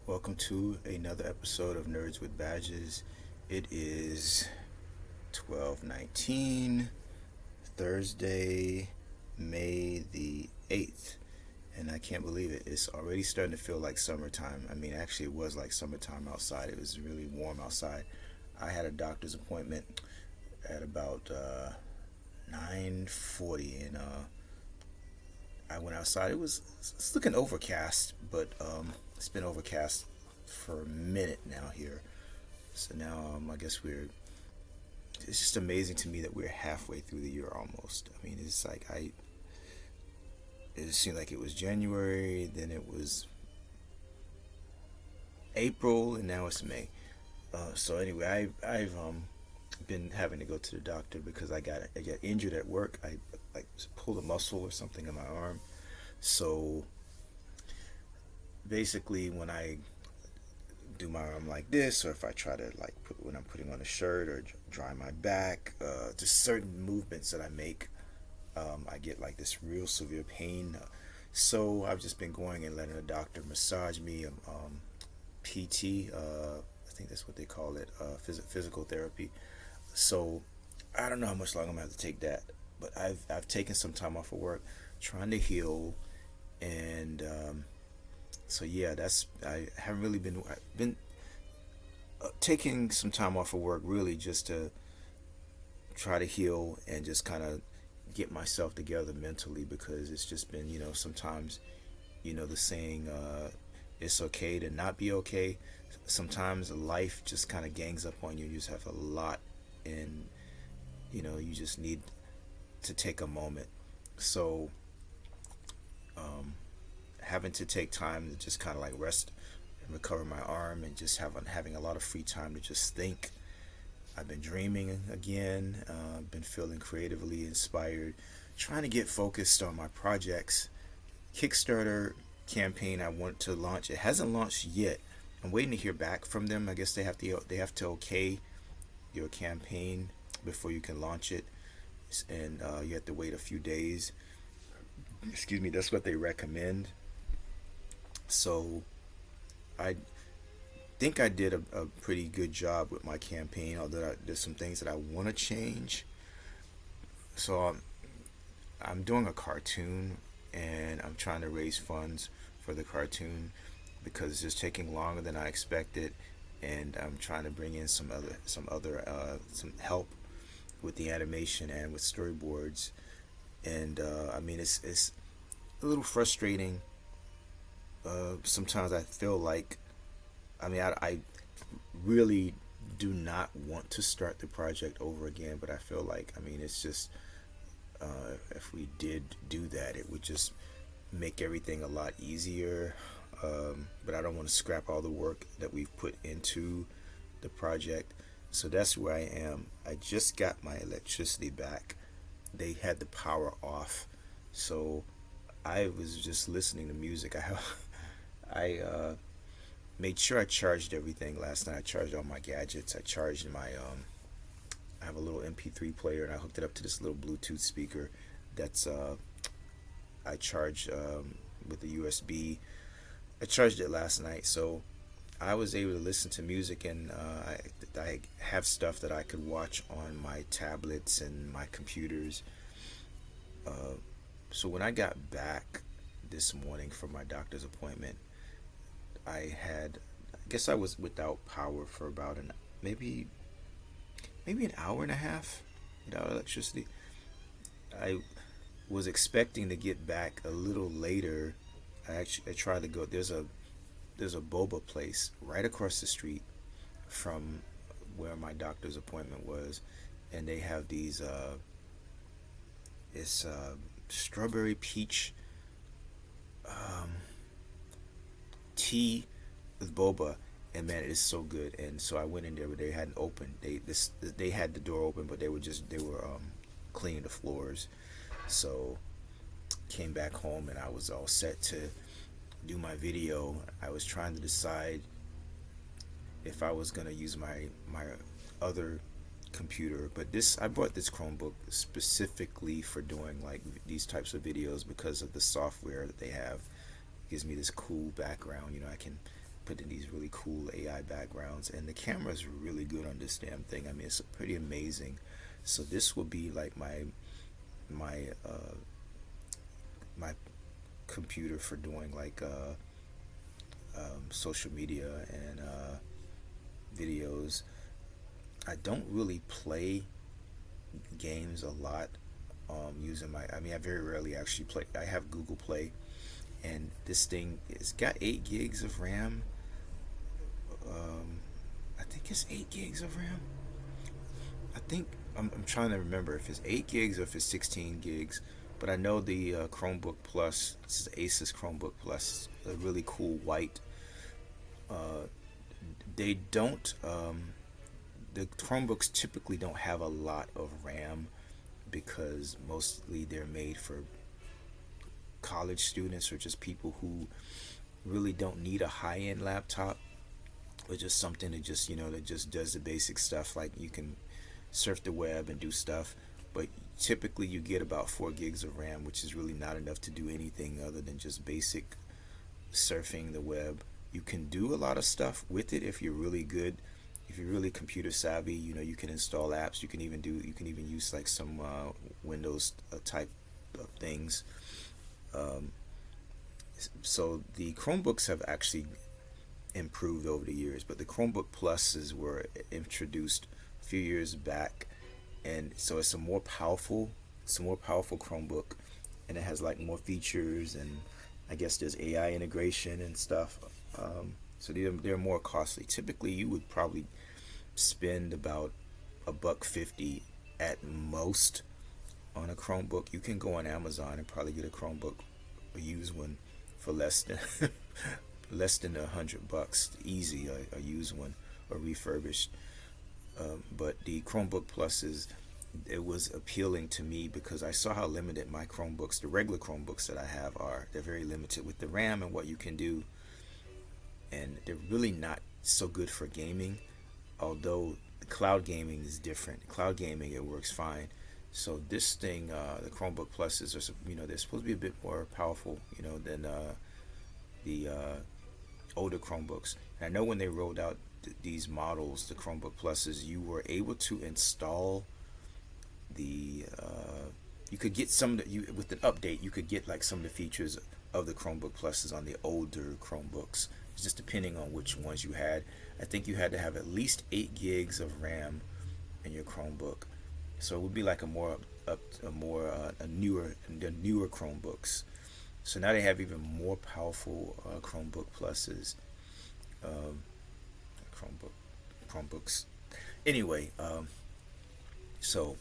Welcome to another episode of Nerds with Badges. It is 12/19, Thursday, May the 8th. And I can't believe it. It's already starting to feel like summertime. I mean, actually, it was like summertime outside. It was really warm outside. I had a doctor's appointment at about 9:40, and I went outside. It's looking overcast, but it's been overcast for a minute now here. So now I guess it's just amazing to me that we're halfway through the year almost. I mean, it's like it seemed like it was January, then it was April, and now it's May. So anyway, I've been having to go to the doctor because I got injured at work. I like pulled a muscle or something in my arm. So basically, when I do my arm like this, or if I try to like put when I'm putting on a shirt or dry my back, just certain movements that I make, I get like this real severe pain. So I've just been going and letting a doctor massage me, PT. I think that's what they call it, physical therapy. So I don't know how much longer I'm gonna have to take that, but I've taken some time off of work, trying to heal, and so yeah, that's I haven't really been I've been taking some time off of work really just to try to heal and just kind of get myself together mentally because it's just been sometimes the saying it's okay to not be okay. Sometimes life just kind of gangs up on you. You just have a lot, and you just need to take a moment. So having to take time to just kind of like rest and recover my arm and just having a lot of free time to just think. I've been dreaming again. Been feeling creatively inspired, trying to get focused on my projects. Kickstarter campaign I want to launch. It hasn't launched yet. I'm waiting to hear back from them. I guess they have to okay your campaign before you can launch it, and you have to wait a few days. Excuse me. That's what they recommend. So I think I did a pretty good job with my campaign, although there's some things that I want to change. So I'm doing a cartoon, and I'm trying to raise funds for the cartoon because it's just taking longer than I expected, and I'm trying to bring in some help with the animation and with storyboards. And I mean, it's a little frustrating. Sometimes I feel like, I mean, I really do not want to start the project over again, but I feel like, I mean, it's just, if we did do that, it would just make everything a lot easier. But I don't want to scrap all the work that we've put into the project. So that's where I am. I just got my electricity back. They had the power off. So I was just listening to music. I made sure I charged everything last night. I charged all my gadgets. I charged my I have a little MP3 player, and I hooked it up to this little Bluetooth speaker. That's I charged with the USB. I charged it last night, so I was able to listen to music, and I have stuff that I could watch on my tablets and my computers. Uh, so when I got back this morning from my doctor's appointment, I guess I was without power for about maybe an hour and a half without electricity. I was expecting to get back a little later. I tried to go. There's a boba place right across the street from where my doctor's appointment was, and they have these it's strawberry peach um, tea with boba, and man, it is so good. And so I went in there, but they hadn't opened. They had the door open, but they were cleaning the floors. So came back home, and I was all set to do my video. I was trying to decide if I was gonna use my other computer, but this I bought this Chromebook specifically for doing like these types of videos because of the software that they have. It gives me this cool background. I can put in these really cool AI backgrounds, and the camera is really good on this damn thing. I mean, it's pretty amazing. So this will be like my my computer for doing like social media and videos. I don't really play games a lot using my. I mean, I very rarely actually play. I have Google Play, and this thing it's got 8 gigs of RAM. I think it's 8 gigs of RAM. I think I'm trying to remember if it's 8 gigs or if it's 16 gigs. But I know the Chromebook Plus. This is Asus Chromebook Plus, a really cool white. Uh, they don't. The Chromebooks typically don't have a lot of RAM because mostly they're made for college students or just people who really don't need a high-end laptop or just something that just that just does the basic stuff, like you can surf the web and do stuff. But typically you get about 4 gigs of RAM, which is really not enough to do anything other than just basic surfing the web. You can do a lot of stuff with it if you're really good, if you're really computer savvy. You can install apps. You can even use like some Windows type of things. um, so the Chromebooks have actually improved over the years, but the Chromebook Pluses were introduced a few years back, and so it's a more powerful Chromebook, and it has like more features, and I guess there's AI integration and stuff. So they're more costly. Typically, you would probably spend about $1.50 at most on a Chromebook. You can go on Amazon and probably get a Chromebook, a used one, for less than less than $100, easy, a used one or refurbished. But the Chromebook Pluses, it was appealing to me because I saw how limited my Chromebooks, the regular Chromebooks that I have, are. They're very limited with the RAM and what you can do, and they're really not so good for gaming. Although cloud gaming is different. Cloud gaming, it works fine. So this thing, the Chromebook Pluses are, they're supposed to be a bit more powerful, than the older Chromebooks. And I know when they rolled out these models, the Chromebook Pluses, you were able to install the you could get some of the, you with an update you could get like some of the features of the Chromebook Pluses on the older Chromebooks. It's just depending on which ones you had. I think you had to have at least 8 gigs of RAM in your Chromebook, so it would be like the newer Chromebooks. So now they have even more powerful Chromebook Pluses, um, Chromebook Chromebooks. Anyway, so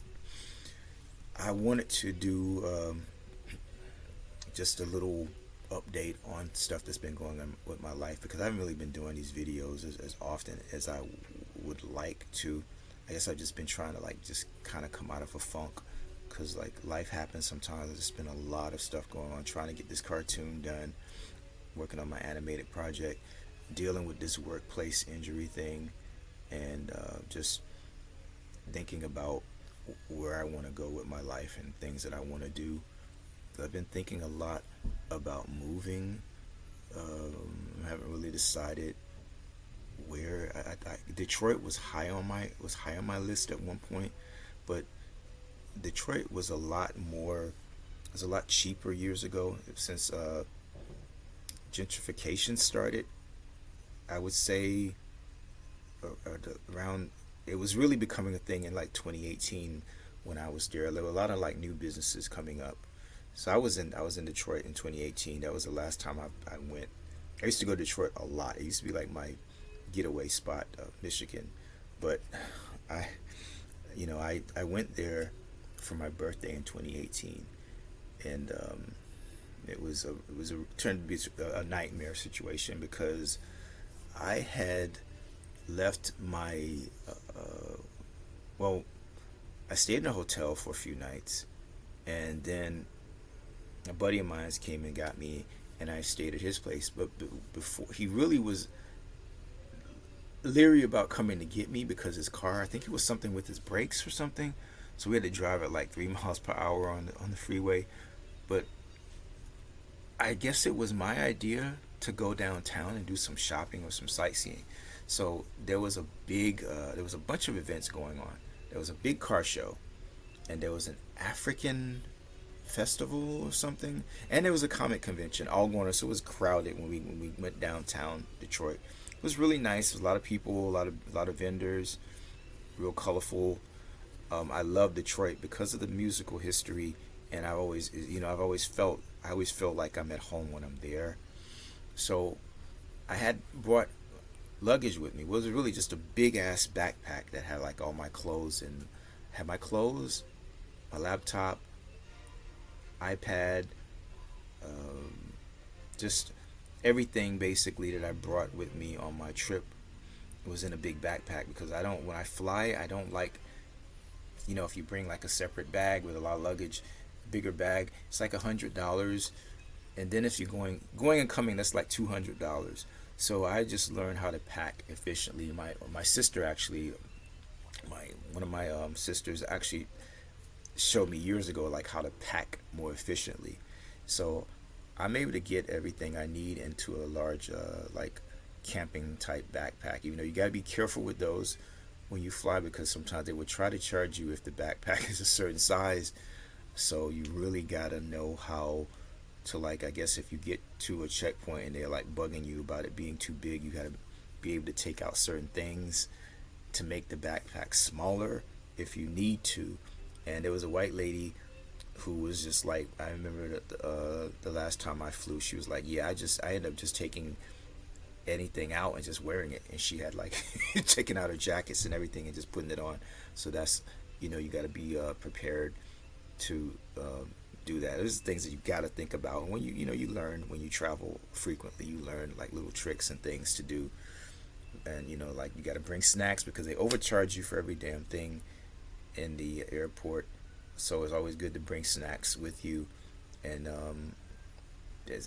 I wanted to do just a little update on stuff that's been going on with my life, because I haven't really been doing these videos as often as I would like to. I guess I've just been trying to like just kind of come out of a funk, because like life happens sometimes. There's been a lot of stuff going on, trying to get this cartoon done, working on my animated project, dealing with this workplace injury thing, and just thinking about where I want to go with my life and things that I want to do. I've been thinking a lot about moving. I haven't really decided where. Detroit was high on my list at one point, but Detroit was a lot more. It was a lot cheaper years ago since gentrification started. I would say around. It was really becoming a thing in like 2018 when I was there. There were a lot of like new businesses coming up. So I was in Detroit in 2018. That was the last time I went. I used to go to Detroit a lot. It used to be like my getaway spot of Michigan. But I I went there for my birthday in 2018, and it was a turned to be a nightmare situation because I had left my well, I stayed in a hotel for a few nights, and then a buddy of mine came and got me, and I stayed at his place. But before, he really was leery about coming to get me because his car, I think it was something with his brakes or something. So we had to drive at like 3 miles per hour on the freeway. But I guess it was my idea to go downtown and do some shopping or some sightseeing. So there was a big, there was a bunch of events going on. There was a big car show, and there was an African festival or something, and there was a comic convention all going on. So it was crowded when we went downtown Detroit. It was really nice. There was a lot of people, a lot of vendors, real colorful. I love Detroit because of the musical history, and I always feel like I'm at home when I'm there. So I had brought luggage with me. It was really just a big ass backpack that had like all my clothes and had my clothes, my laptop, iPad, um, just everything basically that I brought with me on my trip was in a big backpack because I don't when I fly I don't like, if you bring like a separate bag with a lot of luggage, bigger bag, it's like $100, and then if you're going and coming, that's like $200. So I just learned how to pack efficiently. My sister actually, my one of my sisters actually showed me years ago like how to pack more efficiently. So I'm able to get everything I need into a large like camping type backpack. Even though you got to be careful with those when you fly because sometimes they will try to charge you if the backpack is a certain size. So you really got to know how to, like, I guess if you get to a checkpoint and they're like bugging you about it being too big, you got to be able to take out certain things to make the backpack smaller if you need to. And there was a white lady who was just like, I remember the last time I flew, she was like, yeah, I ended up just taking anything out and just wearing it, and she had like taking out her jackets and everything and just putting it on. So that's, you got to be prepared to do that. There's things that you got to think about. And when you learn when you travel frequently, you learn like little tricks and things to do. And like you got to bring snacks because they overcharge you for every damn thing in the airport. So it's always good to bring snacks with you. And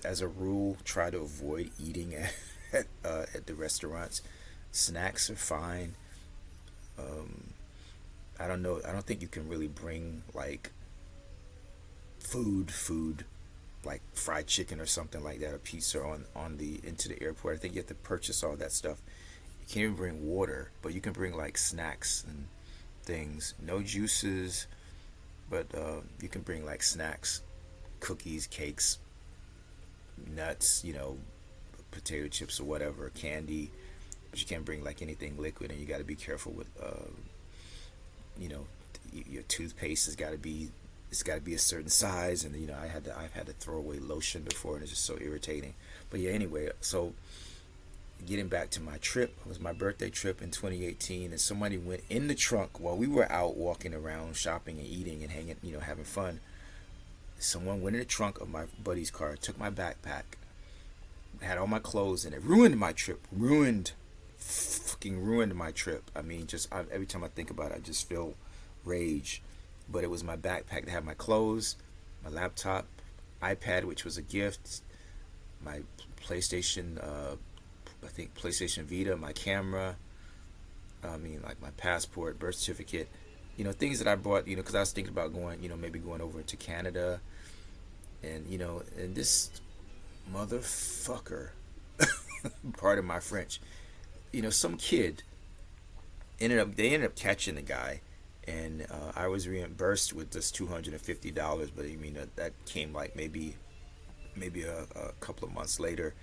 as a rule, try to avoid eating at the restaurants. Snacks are fine. Um, I don't know. I don't think you can really bring like food like fried chicken or something like that, or pizza on the into the airport. I think you have to purchase all that stuff. You can't even bring water, but you can bring like snacks and things. No juices, but you can bring like snacks, cookies, cakes, nuts, potato chips or whatever, candy. But you can't bring like anything liquid, and you got to be careful with, you know, your toothpaste has got to be it's got to be a certain size, and I've had to throw away lotion before, and it's just so irritating. But yeah, anyway, so getting back to my trip, it was my birthday trip in 2018, and somebody went in the trunk while we were out walking around, shopping and eating and hanging, having fun. Someone went in the trunk of my buddy's car, took my backpack, had all my clothes in it, ruined my trip, fucking ruined my trip. I mean, every time I think about it, I just feel rage. But it was my backpack that had my clothes, my laptop, iPad, which was a gift, my PlayStation, I think PlayStation Vita, my camera, like my passport, birth certificate, things that I bought, because I was thinking about going, maybe going over to Canada, and and this motherfucker, pardon my French, some kid they ended up catching the guy, and I was reimbursed with this $250, but that came like maybe a couple of months later.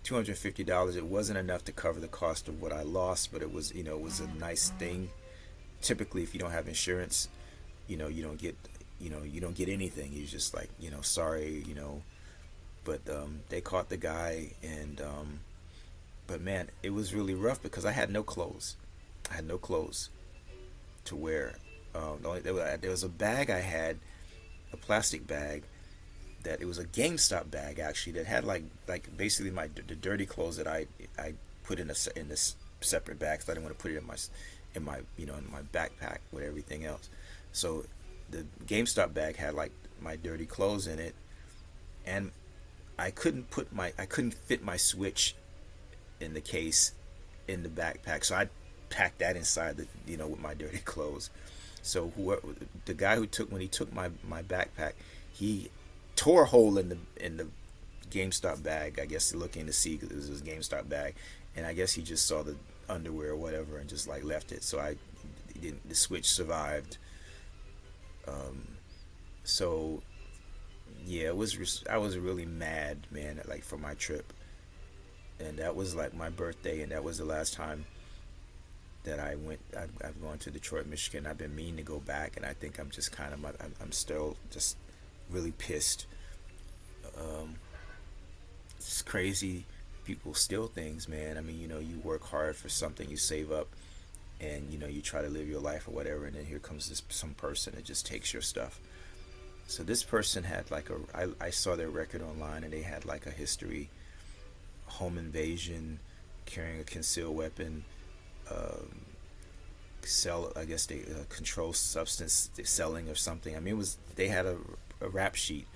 $250, it wasn't enough to cover the cost of what I lost, but it was it was a nice thing. Typically, if you don't have insurance, you don't get you don't get anything. You're just like, sorry, but they caught the guy, and but man, it was really rough because I had no clothes. I had no clothes to wear. There was a bag I had, a plastic bag, that it was a GameStop bag actually, that had like basically the dirty clothes that I put in this separate bag because I didn't want to put it in my in my backpack with everything else. So the GameStop bag had like my dirty clothes in it, and I couldn't fit my Switch in the case in the backpack, so I packed that inside with my dirty clothes. So the guy when he took my backpack, he tore a hole in the GameStop bag. I guess looking to see because it was his GameStop bag, and I guess he just saw the underwear or whatever and just like left it. So I didn't. The switch survived. So yeah, I was really mad, man. Like for my trip, and that was like my birthday, and that was the last time that I went. I've gone to Detroit, Michigan. I've been meaning to go back, and I think I'm just kind of I'm still just really pissed. Um, it's crazy. People steal things, man. I mean, you work hard for something, you save up, and you try to live your life or whatever, and then here comes this some person that just takes your stuff. So this person had like I saw their record online, and they had like a history: home invasion, carrying a concealed weapon, um, sell. I guess they control substance selling or something. I mean, it was they had a rap sheet.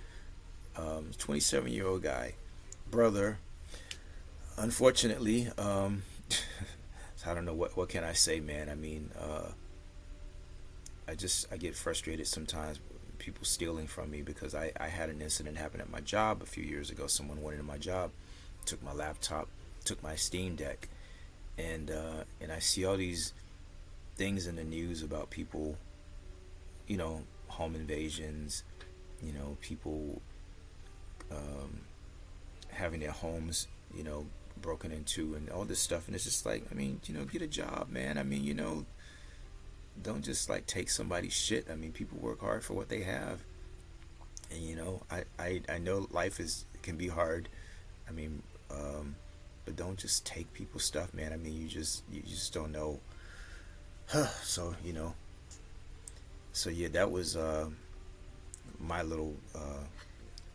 27-year-old guy, brother. Unfortunately, I don't know what can I say, man. I mean, I get frustrated sometimes with people stealing from me because I had an incident happen at my job a few years ago. Someone went into my job, took my laptop, took my Steam Deck, and I see all these things in the news about people, home invasions, people um, having their homes, broken into and all this stuff. And it's just like, I mean, get a job, man. I mean, don't just like take somebody's shit. I mean, people work hard for what they have. And, I know life can be hard. I mean, but don't just take people's stuff, man. I mean, you just don't know. So, so yeah, that was my little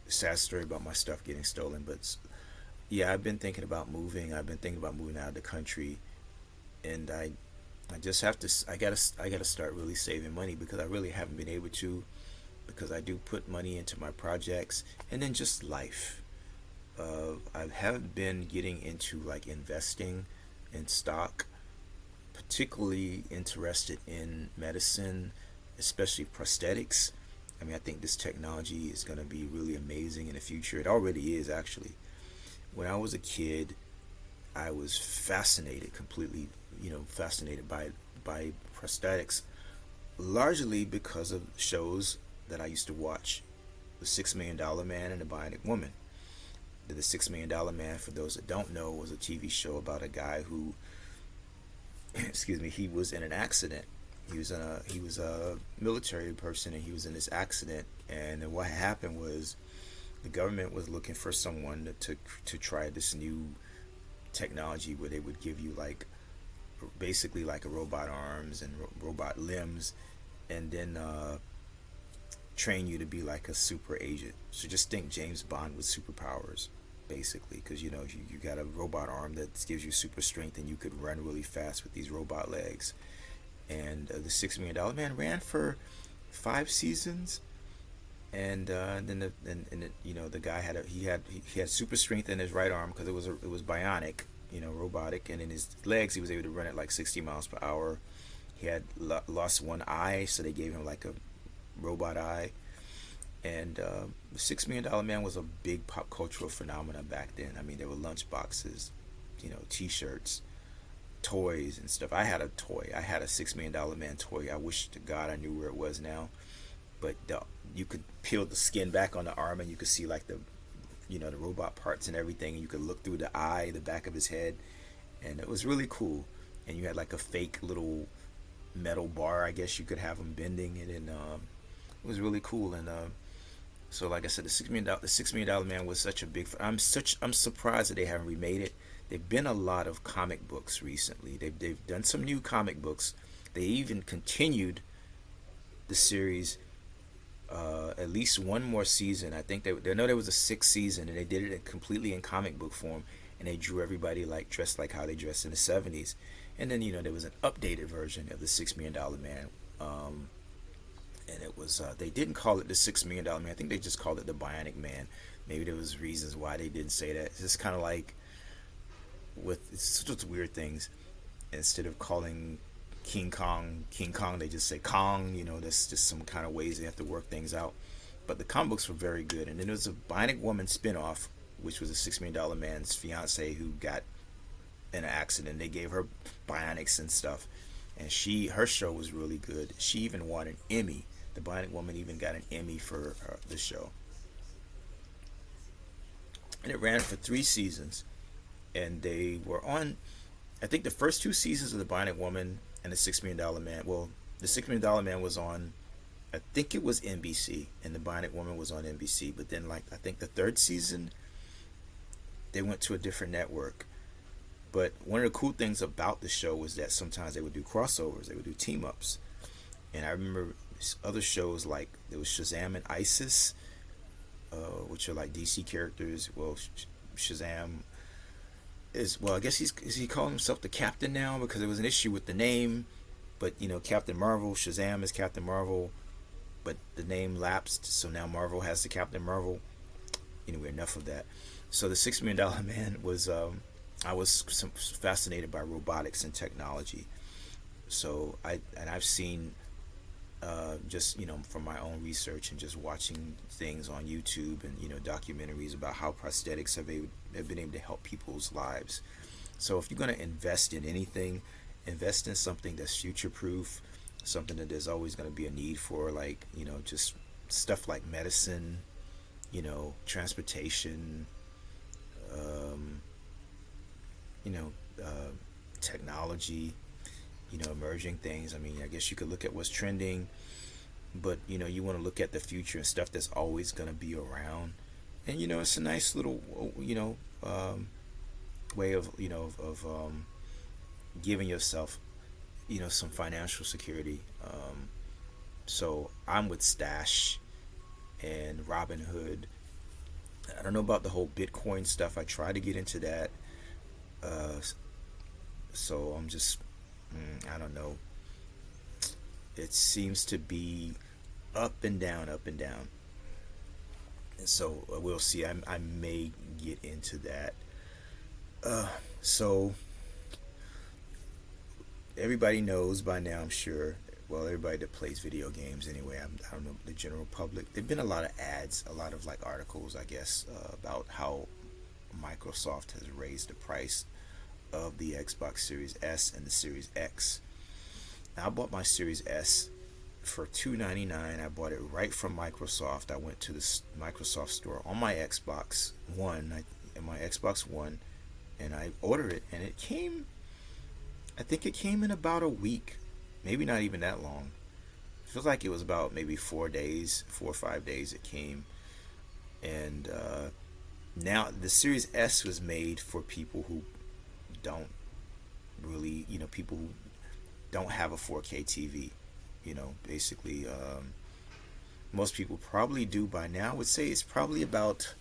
sad story about my stuff getting stolen. But yeah, I've been thinking about moving. I've been thinking about moving out of the country, and I just have to. I gotta start really saving money because I really haven't been able to. Because I do put money into my projects, and then just life. I haven't been getting into like investing in stock, particularly interested in medicine, especially prosthetics. I mean, I think this technology is going to be really amazing in the future. It already is, actually. When I was a kid, I was fascinated, completely, fascinated by prosthetics, largely because of shows that I used to watch, The $6 Million Man and The Bionic Woman. The $6 Million Man, for those that don't know, was a TV show about a guy who, excuse me, he was in an accident. He was a military person, and he was in this accident. And then what happened was the government was looking for someone to try this new technology where they would give you like basically like a robot arms and robot limbs, and then train you to be like a super agent. So just think James Bond with superpowers, basically, because you got a robot arm that gives you super strength, and you could run really fast with these robot legs. And the $6 Million Man ran for 5 seasons, and then the guy he had super strength in his right arm because it was bionic, robotic, and in his legs he was able to run at like 60 miles per hour. He had lost one eye, so they gave him like a robot eye. And the $6 Million Man was a big pop cultural phenomenon back then. I mean, there were lunch boxes, T-shirts, toys and stuff. I had a toy. I had a $6 Million Man toy. I wish to God I knew where it was now. But you could peel the skin back on the arm, and you could see like the robot parts and everything. And you could look through the eye, the back of his head, and it was really cool. And you had like a fake little metal bar. I guess you could have him bending, and then it was really cool. And so, like I said, the $6 Million Man was such a big. I'm surprised that they haven't remade it. There've been a lot of comic books recently. They've done some new comic books. They even continued the series at least one more season. I think they know there was a sixth season, and they did it completely in comic book form, and they drew everybody like dressed like how they dressed in the '70s. And then there was an updated version of the $6 Million Man. And it was they didn't call it the $6 Million Man. I think they just called it the Bionic Man. Maybe there was reasons why they didn't say that. It's just kind of like it's just weird things. Instead of calling King Kong, they just say Kong. That's just some kind of ways they have to work things out. But the comic books were very good. And then there was a Bionic Woman spinoff which was a $6 Million Man's fiance who got in an accident. They gave her bionics and stuff, and her show was really good. She even won an Emmy. The Bionic Woman even got an Emmy for the show, and it ran for 3 seasons. And they were on, I think, the first 2 seasons of the Bionic Woman and the $6 Million Man. Well, the $6 Million Man was on, I think it was NBC, and the Bionic Woman was on NBC. But then, like, I think the third season, they went to a different network. But one of the cool things about the show was that sometimes they would do crossovers, they would do team ups. And I remember other shows, like there was Shazam and Isis, which are like DC characters. Well, Shazam is, well, I guess is he calling himself the Captain now, because there was an issue with the name. But Captain Marvel, Shazam is Captain Marvel, but the name lapsed, so now Marvel has the Captain Marvel. Anyway, enough of that. So the $6 Million Man was, I was fascinated by robotics and technology. So I've seen, just from my own research and just watching things on YouTube and documentaries about how prosthetics have been able to help people's lives. So if you're going to invest in anything, invest in something that's future proof, something that there's always going to be a need for, like just stuff like medicine, transportation, you know, technology, emerging things. I mean, I guess you could look at what's trending, but you want to look at the future and stuff that's always going to be around. And it's a nice little, way of, giving yourself, some financial security. So I'm with Stash and Robinhood. I don't know about the whole Bitcoin stuff. I try to get into that. So I'm just, I don't know. It seems to be up and down, up and down. And so we'll see. I may get into that. So everybody knows by now, I'm sure. Well, everybody that plays video games anyway. I don't know, the general public. There've been a lot of ads, a lot of like articles, I guess, about how Microsoft has raised the price of the Xbox Series S and the Series X. Now, I bought my Series S for $299. I bought it right from Microsoft. I went to the Microsoft store on my Xbox One, and I ordered it, and it came. I think it came in about a week, maybe not even that long. It feels like it was about maybe 4 or 5 days it came. And now the Series S was made for people who don't really, people who don't have a 4K TV. Basically, most people probably do by now. I would say it's probably about,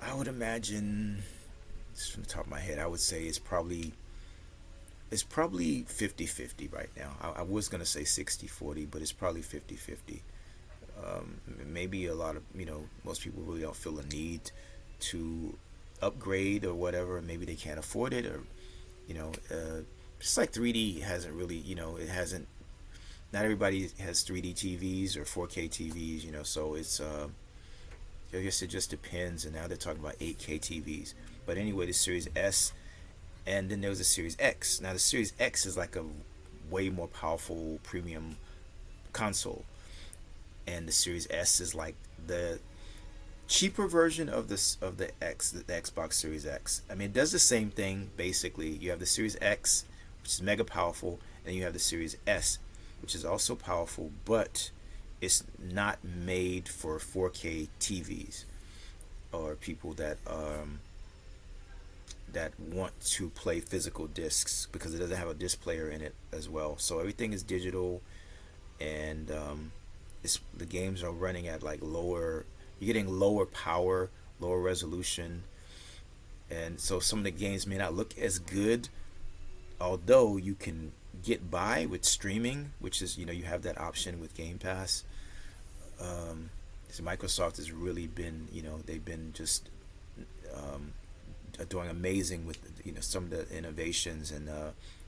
I would imagine, just from the top of my head, I would say it's probably 50-50 right now. I was going to say 60-40, but it's probably 50-50. Maybe a lot of, most people really don't feel a need to upgrade or whatever. Maybe they can't afford it, or, just like 3D hasn't really, it hasn't, not everybody has 3D TVs or 4K TVs, so it's, I guess it just depends. And now they're talking about 8K TVs. But anyway, the Series S, and then there was the Series X. Now the Series X is like a way more powerful premium console, and the Series S is like the cheaper version of the Xbox Series X. I mean, it does the same thing basically. You have the Series X, which is mega powerful, and you have the Series S, which is also powerful, but it's not made for 4K TVs or people that want to play physical discs, because it doesn't have a disc player in it as well. So everything is digital, and the games are running at like lower. You're getting lower power, lower resolution, and so some of the games may not look as good, although you can get by with streaming, which is, you have that option with Game Pass. So Microsoft has really been, they've been just doing amazing with, some of the innovations and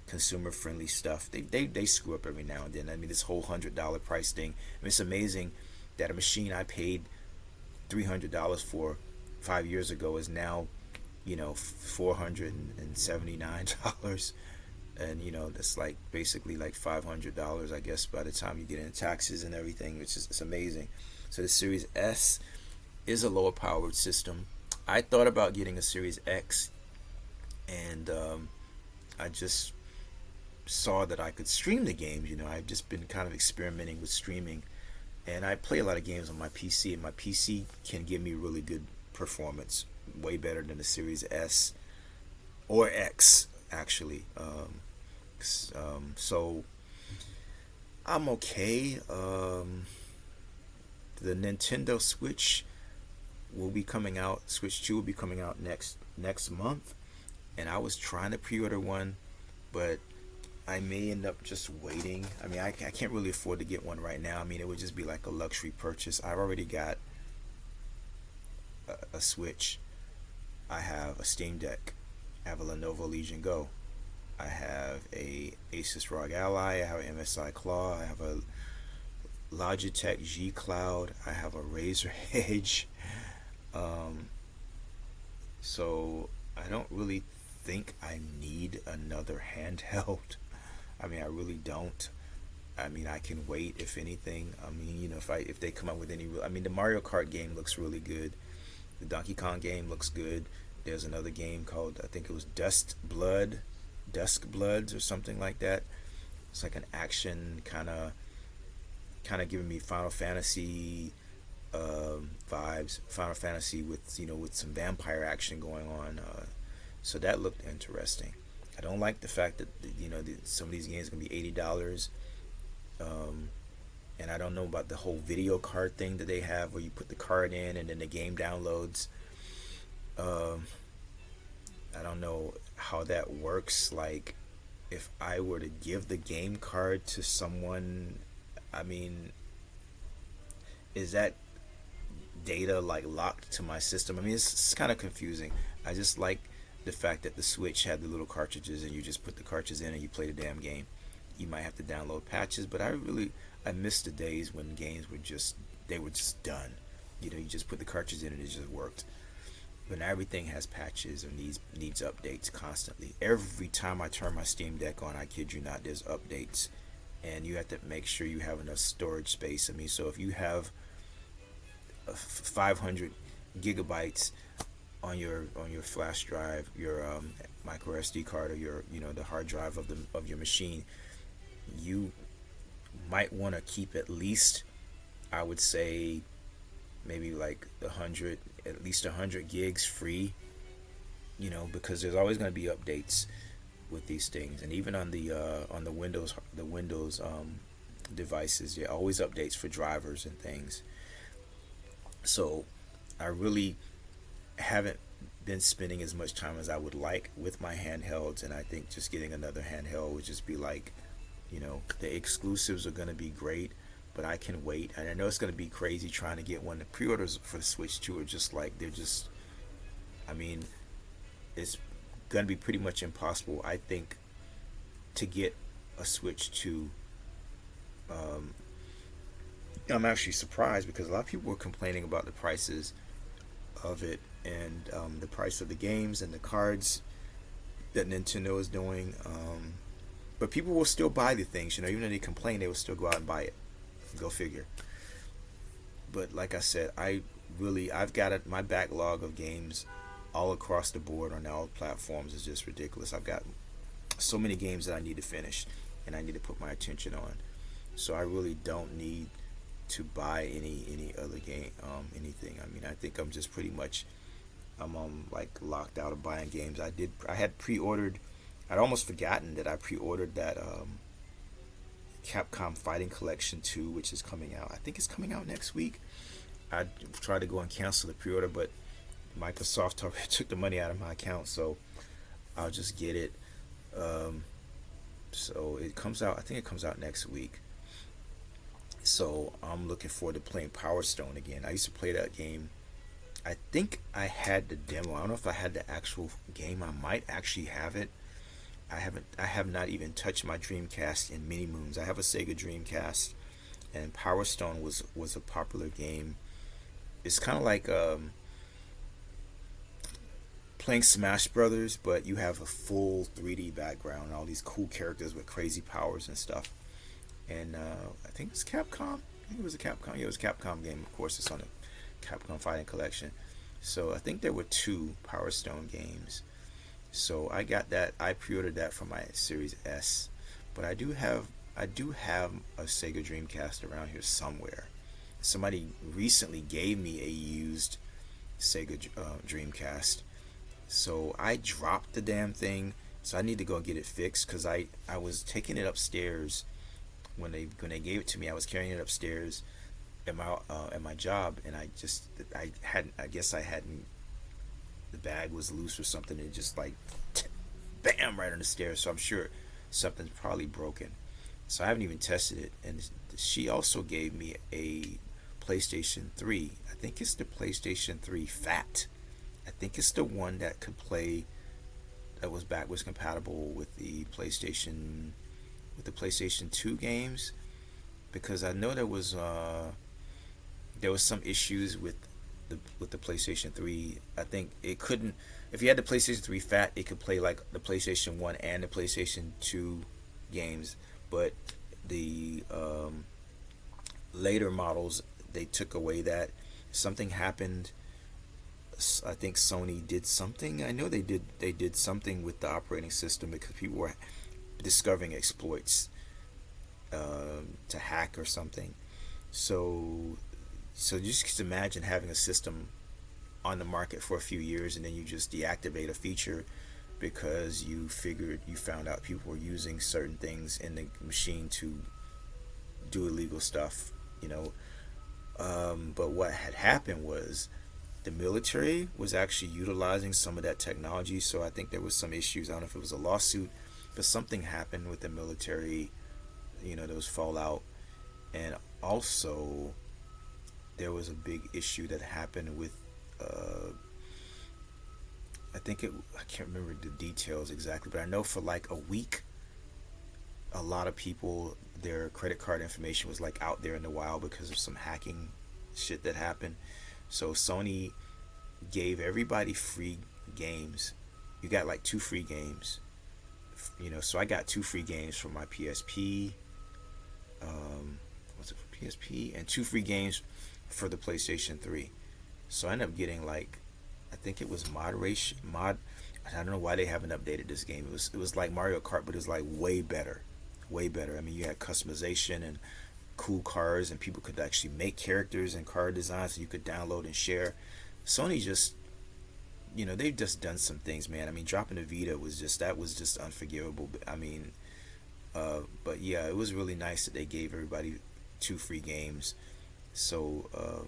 consumer friendly stuff. They screw up every now and then. I mean, this whole $100 price thing. I mean, it's amazing that a machine I paid $300 for 5 years ago is now, $479. And that's like basically like $500, I guess, by the time you get in taxes and everything, which is, it's amazing. So the Series S is a lower powered system. I thought about getting a Series X, and I just saw that I could stream the games. I've just been kind of experimenting with streaming, and I play a lot of games on my PC, and my PC can give me really good performance, way better than the Series S or X, actually. So I'm okay. The Nintendo Switch will be coming out. Switch 2 will be coming out next month, and I was trying to pre-order one, but I may end up just waiting. I mean, I can't really afford to get one right now. I mean, it would just be like a luxury purchase. I've already got a Switch. I have a Steam Deck. I have a Lenovo Legion Go. I have a Asus ROG Ally. I have an MSI Claw. I have a Logitech G Cloud. I have a Razer Edge. So I don't really think I need another handheld. I mean, I really don't. I mean, I can wait if anything. I mean, if they come out with any, I mean, the Mario Kart game looks really good. The Donkey Kong game looks good. There's another game called, I think it was Dusk Bloods or something like that. It's like an action kind of giving me Final Fantasy vibes. Final Fantasy with with some vampire action going on. So that looked interesting. I don't like the fact that some of these games are gonna be $80. And I don't know about the whole video card thing that they have, where you put the card in and then the game downloads. I don't know how that works. Like, if I were to give the game card to someone, I mean, is that data like locked to my system? I mean, it's kind of confusing. I just like the fact that the Switch had the little cartridges, and you just put the cartridges in and you play the damn game. You might have to download patches, but I miss the days when games were just done. You just put the cartridge in and it just worked. But now everything has patches or needs updates constantly. Every time I turn my Steam Deck on, I kid you not, there's updates, and you have to make sure you have enough storage space. I mean, so if you have 500 gigabytes on your flash drive, your micro SD card, or your the hard drive of your machine, you might want to keep at least, I would say, maybe like at least 100 gigs free, because there's always going to be updates with these things. And even on the Windows devices, there are always updates for drivers and things. So I really haven't been spending as much time as I would like with my handhelds, and I think just getting another handheld would just be like, the exclusives are going to be great, but I can wait. And I know it's going to be crazy trying to get one. The pre-orders for the Switch 2 are just like, I mean, it's going to be pretty much impossible, I think, to get a Switch 2. I'm actually surprised, because a lot of people were complaining about the prices of it, and the price of the games and the cards that Nintendo is doing. But people will still buy the things, even though they complain, they will still go out and buy it. Go figure. But like I said, I've got my backlog of games all across the board on all platforms is just ridiculous. I've got so many games that I need to finish, and I need to put my attention on. So I really don't need to buy any other game, anything. I mean, I think I'm just pretty much, I'm like locked out of buying games. I had pre-ordered. I'd almost forgotten that I pre-ordered that Capcom Fighting Collection 2, which is coming out. I think it's coming out next week. I tried to go and cancel the pre-order, but Microsoft already took the money out of my account, so I'll just get it. So it comes out, I think it comes out next week. So I'm looking forward to playing Power Stone again. I used to play that game. I think I had the demo. I don't know if I had the actual game. I might actually have it. I have not even touched my Dreamcast in many moons. I have a Sega Dreamcast, and Power Stone was a popular game. It's kind of like playing Smash Brothers, but you have a full 3D background, all these cool characters with crazy powers and stuff. And I think it was Capcom. I think it was a Capcom. Yeah, it was a Capcom game. Of course, it's on the Capcom Fighting Collection. So I think there were two Power Stone games. So I got that. I pre-ordered that for my Series S. But I do have a Sega Dreamcast around here somewhere. Somebody recently gave me a used Sega Dreamcast, so I dropped the damn thing. So I need to go and get it fixed because I was taking it upstairs when they gave it to me. I was carrying it upstairs at my job, and I hadn't. I guess I hadn't. The bag was loose or something. And it just like bam right on the stairs. So I'm sure something's probably broken. So I haven't even tested it. And she also gave me a PlayStation 3. I think it's the PlayStation 3 Fat. I think it's the one that could play, that was backwards compatible with the PlayStation 2 games, because I know there was some issues with the PlayStation 3. I think it couldn't, if you had the PlayStation 3 Fat, it could play like the PlayStation 1 and the PlayStation 2 games, but the later models, they took away that. Something happened. I think Sony did something. I know they did something with the operating system because people were discovering exploits to hack or something. So just imagine having a system on the market for a few years and then you just deactivate a feature because you found out people were using certain things in the machine to do illegal stuff, you know. But what had happened was the military was actually utilizing some of that technology. So I think there was some issues. I don't know if it was a lawsuit, but something happened with the military. There was fallout, and also there was a big issue that happened with. I can't remember the details exactly, but I know for like a week, a lot of people, their credit card information was like out there in the wild because of some hacking shit that happened. So Sony gave everybody free games. You got like two free games. So I got two free games for my PSP. What's it for PSP? And two free games for the PlayStation 3. So I ended up getting like, I think it was moderation mod. I don't know why they haven't updated this game. It was like Mario Kart, but it was like way better, way better. I mean, you had customization and cool cars, and people could actually make characters and car designs that you could download and share. Sony just, they've just done some things, man. I mean, dropping the Vita was just unforgivable. I mean, but yeah, it was really nice that they gave everybody two free games. So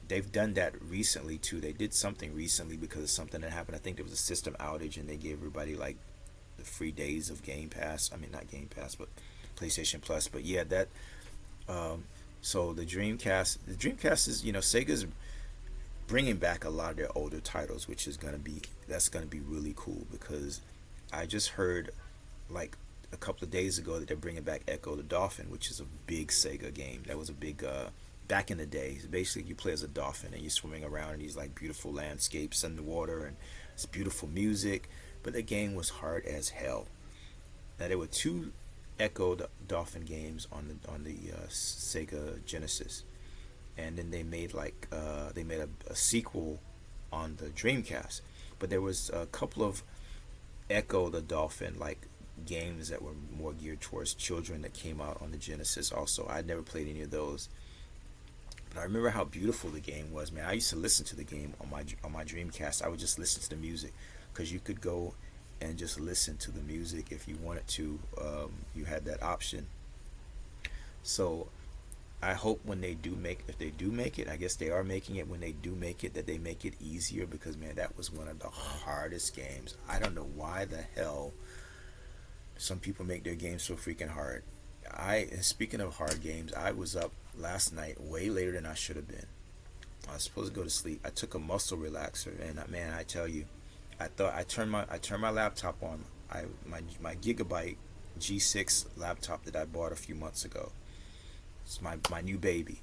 they've done that recently too. They did something recently because of something that happened. I think there was a system outage, and they gave everybody like the free days of Game Pass. I mean, not Game Pass, but PlayStation Plus. But yeah, that. So the Dreamcast is, Sega's bringing back a lot of their older titles, which is that's gonna be really cool, because I just heard like a couple of days ago that they're bringing back Echo the Dolphin, which is a big Sega game. That was a big back in the day. Basically, you play as a dolphin and you're swimming around in these like beautiful landscapes underwater, and it's beautiful music. But the game was hard as hell. Now there were two Echo the Dolphin games on the Sega Genesis, and then they made a sequel on the Dreamcast. But there was a couple of Echo the Dolphin like games that were more geared towards children that came out on the Genesis. Also, I'd never played any of those, but I remember how beautiful the game was, man. I used to listen to the game on my Dreamcast. I would just listen to the music, because you could go and just listen to the music if you wanted to. You had that option. So I hope if they do make it, I guess they are making it, when they do make it, that they make it easier, because man, that was one of the hardest games. I don't know why the hell some people make their games so freaking hard. Speaking of hard games, I was up last night way later than I should have been. I was supposed to go to sleep. I took a muscle relaxer, and man, I tell you, I thought I turned my laptop on. My Gigabyte G6 laptop that I bought a few months ago. It's my new baby.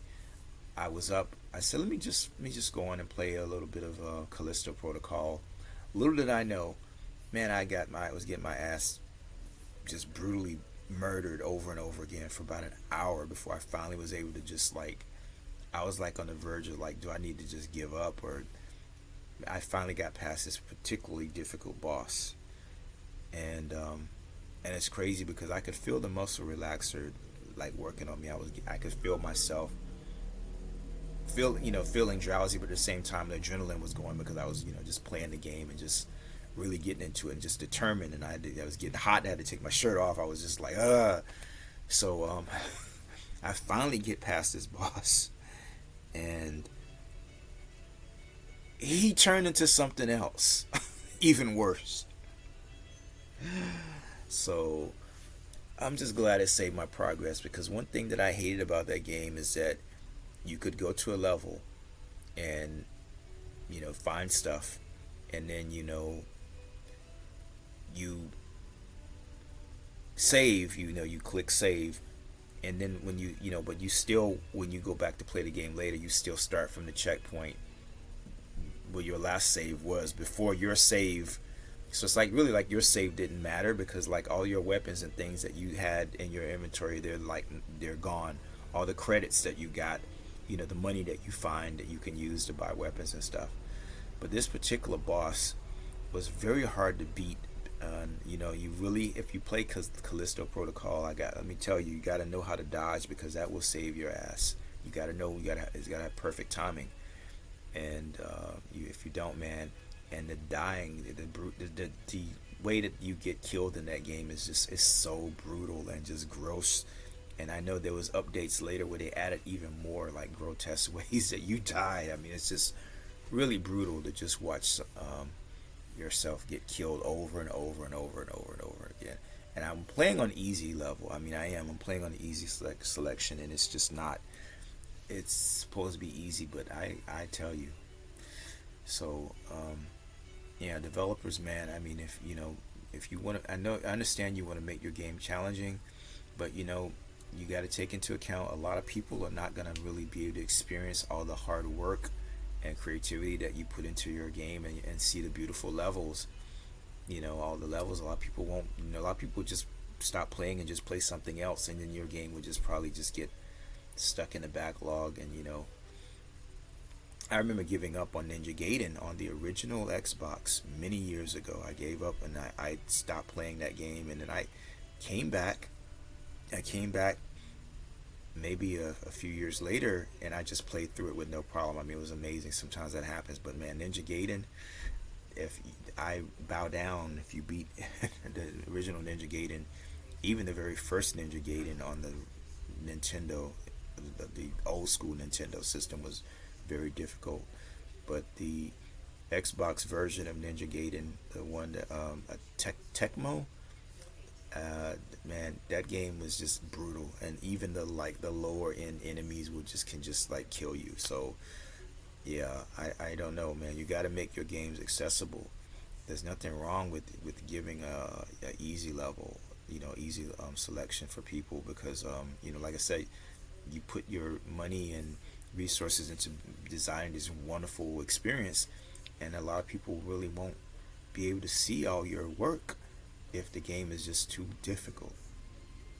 I was up. I said, let me just go on and play a little bit of Callisto Protocol Little did I know, man, I was getting my ass just brutally murdered over and over again for about an hour before I finally was able to just like, I was like on the verge of like, do I need to just give up? Or I finally got past this particularly difficult boss. And it's crazy because I could feel the muscle relaxer like working on me. I could feel myself feeling drowsy, but at the same time the adrenaline was going because I was just playing the game and just really getting into it and just determined. And I was getting hot. I had to take my shirt off. I was just like so I finally get past this boss, and he turned into something else, even worse. So I'm just glad it saved my progress, because one thing that I hated about that game is that you could go to a level and find stuff, and then you save, you click save, and then when but you still, when you go back to play the game later, you still start from the checkpoint where your last save was before your save. So it's like really like your save didn't matter, because like all your weapons and things that you had in your inventory, they're gone. All the credits that you got, the money that you find that you can use to buy weapons and stuff. But this particular boss was very hard to beat. You really, if you play Callisto Protocol, let me tell you, you got to know how to dodge, because that will save your ass. You got to know, it's got to have perfect timing. And if you don't, man, and the dying, the way that you get killed in that game is so brutal and just gross. And I know there was updates later where they added even more like grotesque ways that you die. I mean, it's just really brutal to just watch yourself get killed over and over and over and over and over again. And I'm playing on easy level. I mean, I'm playing on the easy selection, and it's just not. It's supposed to be easy, but I tell you. So yeah, developers, man. I mean, if you want to, I understand you want to make your game challenging, but you got to take into account a lot of people are not going to really be able to experience all the hard work and creativity that you put into your game, and see the beautiful levels. All the levels. A lot of people won't. A lot of people just stop playing and just play something else, and then your game would just probably just get stuck in the backlog. And I remember giving up on Ninja Gaiden on the original Xbox many years ago. I gave up, and I stopped playing that game, and then I came back. Maybe a few years later, and I just played through it with no problem. I mean, it was amazing. Sometimes that happens, but man, Ninja Gaiden, if I bow down if you beat the original Ninja Gaiden, even the very first Ninja Gaiden on the Nintendo, the old school Nintendo system, was very difficult. But the Xbox version of Ninja Gaiden, the one that Tecmo, man, that game was just brutal, and even the lower end enemies can just like kill you. So yeah, I don't know, man. You got to make your games accessible. There's nothing wrong with giving a easy level, easy selection for people, because like I said, you put your money and resources into designing this wonderful experience, and a lot of people really won't be able to see all your work if the game is just too difficult.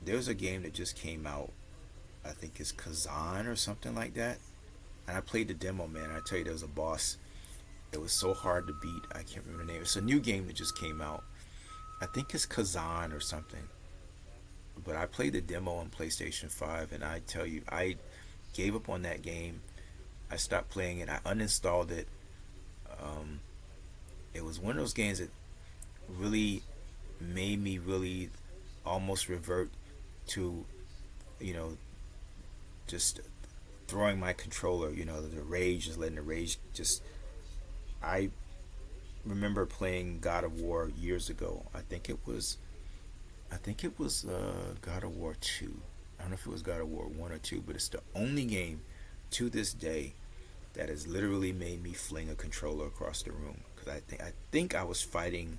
There's a game that just came out, I think it's Kazan or something like that, and I played the demo, man. I tell you, there was a boss. It was so hard to beat. I can't remember the name. It's a new game that just came out. I think it's Kazan or something. But I played the demo on PlayStation 5, and I tell you, I gave up on that game. I stopped playing it. I uninstalled it. It was one of those games that really made me really almost revert to, just throwing my controller, the rage, just letting the rage just. I remember playing God of War years ago. I think it was God of War 2. I don't know if it was God of War 1 or 2, but it's the only game to this day that has literally made me fling a controller across the room. Because I think I was fighting.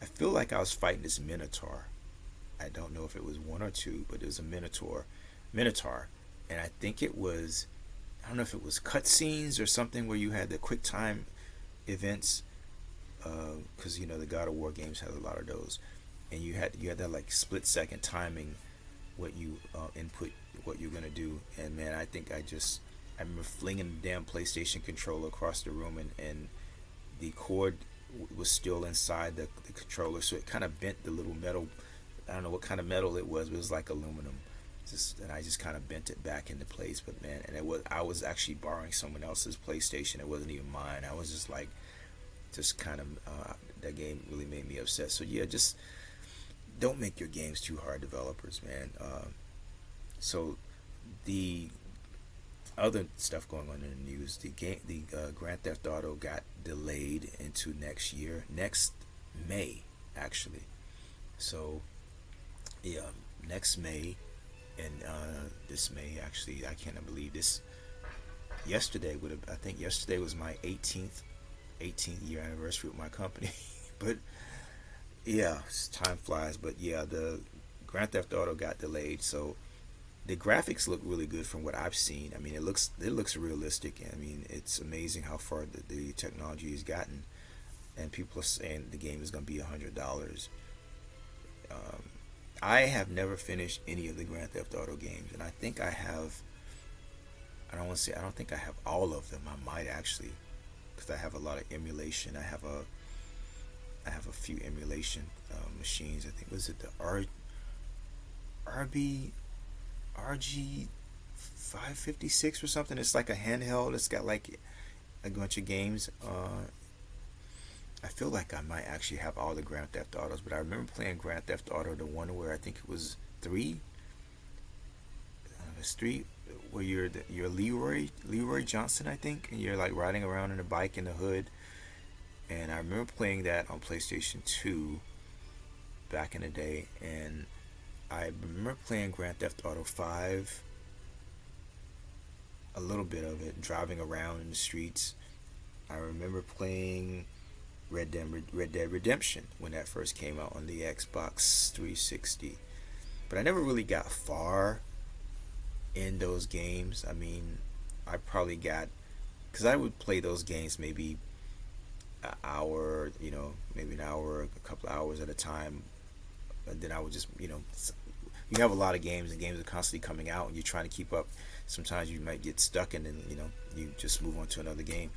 I feel like I was fighting this Minotaur. I don't know if it was 1 or 2, but it was a Minotaur, and I think it was. I don't know if it was cutscenes or something where you had the quick time events, because the God of War games has a lot of those, and you had that like split second timing, what you input, what you're gonna do, and man, I remember flinging the damn PlayStation controller across the room, and the cord was still inside the controller, so it kind of bent the little metal. I don't know what kind of metal it was, but it was like aluminum. And I just kind of bent it back into place. But man, and I was actually borrowing someone else's PlayStation. It wasn't even mine. I was just kind of that game really made me upset. So yeah, just don't make your games too hard, developers, man. So the other stuff going on in the news, the Grand Theft Auto got delayed into next year, next May, actually. So yeah, next May, and this May actually, I can't believe this. Yesterday would have, I think yesterday was my 18th year anniversary with my company, but yeah, time flies. But yeah, the Grand Theft Auto got delayed, so the graphics look really good from what I've seen. I mean, it looks realistic. I mean, it's amazing how far the technology has gotten, and people are saying the game is going to be $100. Um, I have never finished any of the Grand Theft Auto games, and I think I have. I don't want to say I don't think I have all of them. I might actually, because I have a lot of emulation. I have a few emulation machines. I think was it the RB RG 556 or something. It's like a handheld. It's got like a bunch of games. I feel like I might actually have all the Grand Theft Autos, but I remember playing Grand Theft Auto, the one where I think it was three. It's three, where you're Leroy Johnson, I think, and you're like riding around in a bike in the hood. And I remember playing that on PlayStation 2 back in the day, and I remember playing Grand Theft Auto 5, a little bit of it, driving around in the streets. I remember playing Red Dead Redemption when that first came out on the Xbox 360. But I never really got far in those games. I mean, I probably got, because I would play those games maybe an hour, maybe an hour, a couple of hours at a time. And then I would just, you have a lot of games, and games are constantly coming out, and you're trying to keep up. Sometimes you might get stuck, and then you just move on to another game.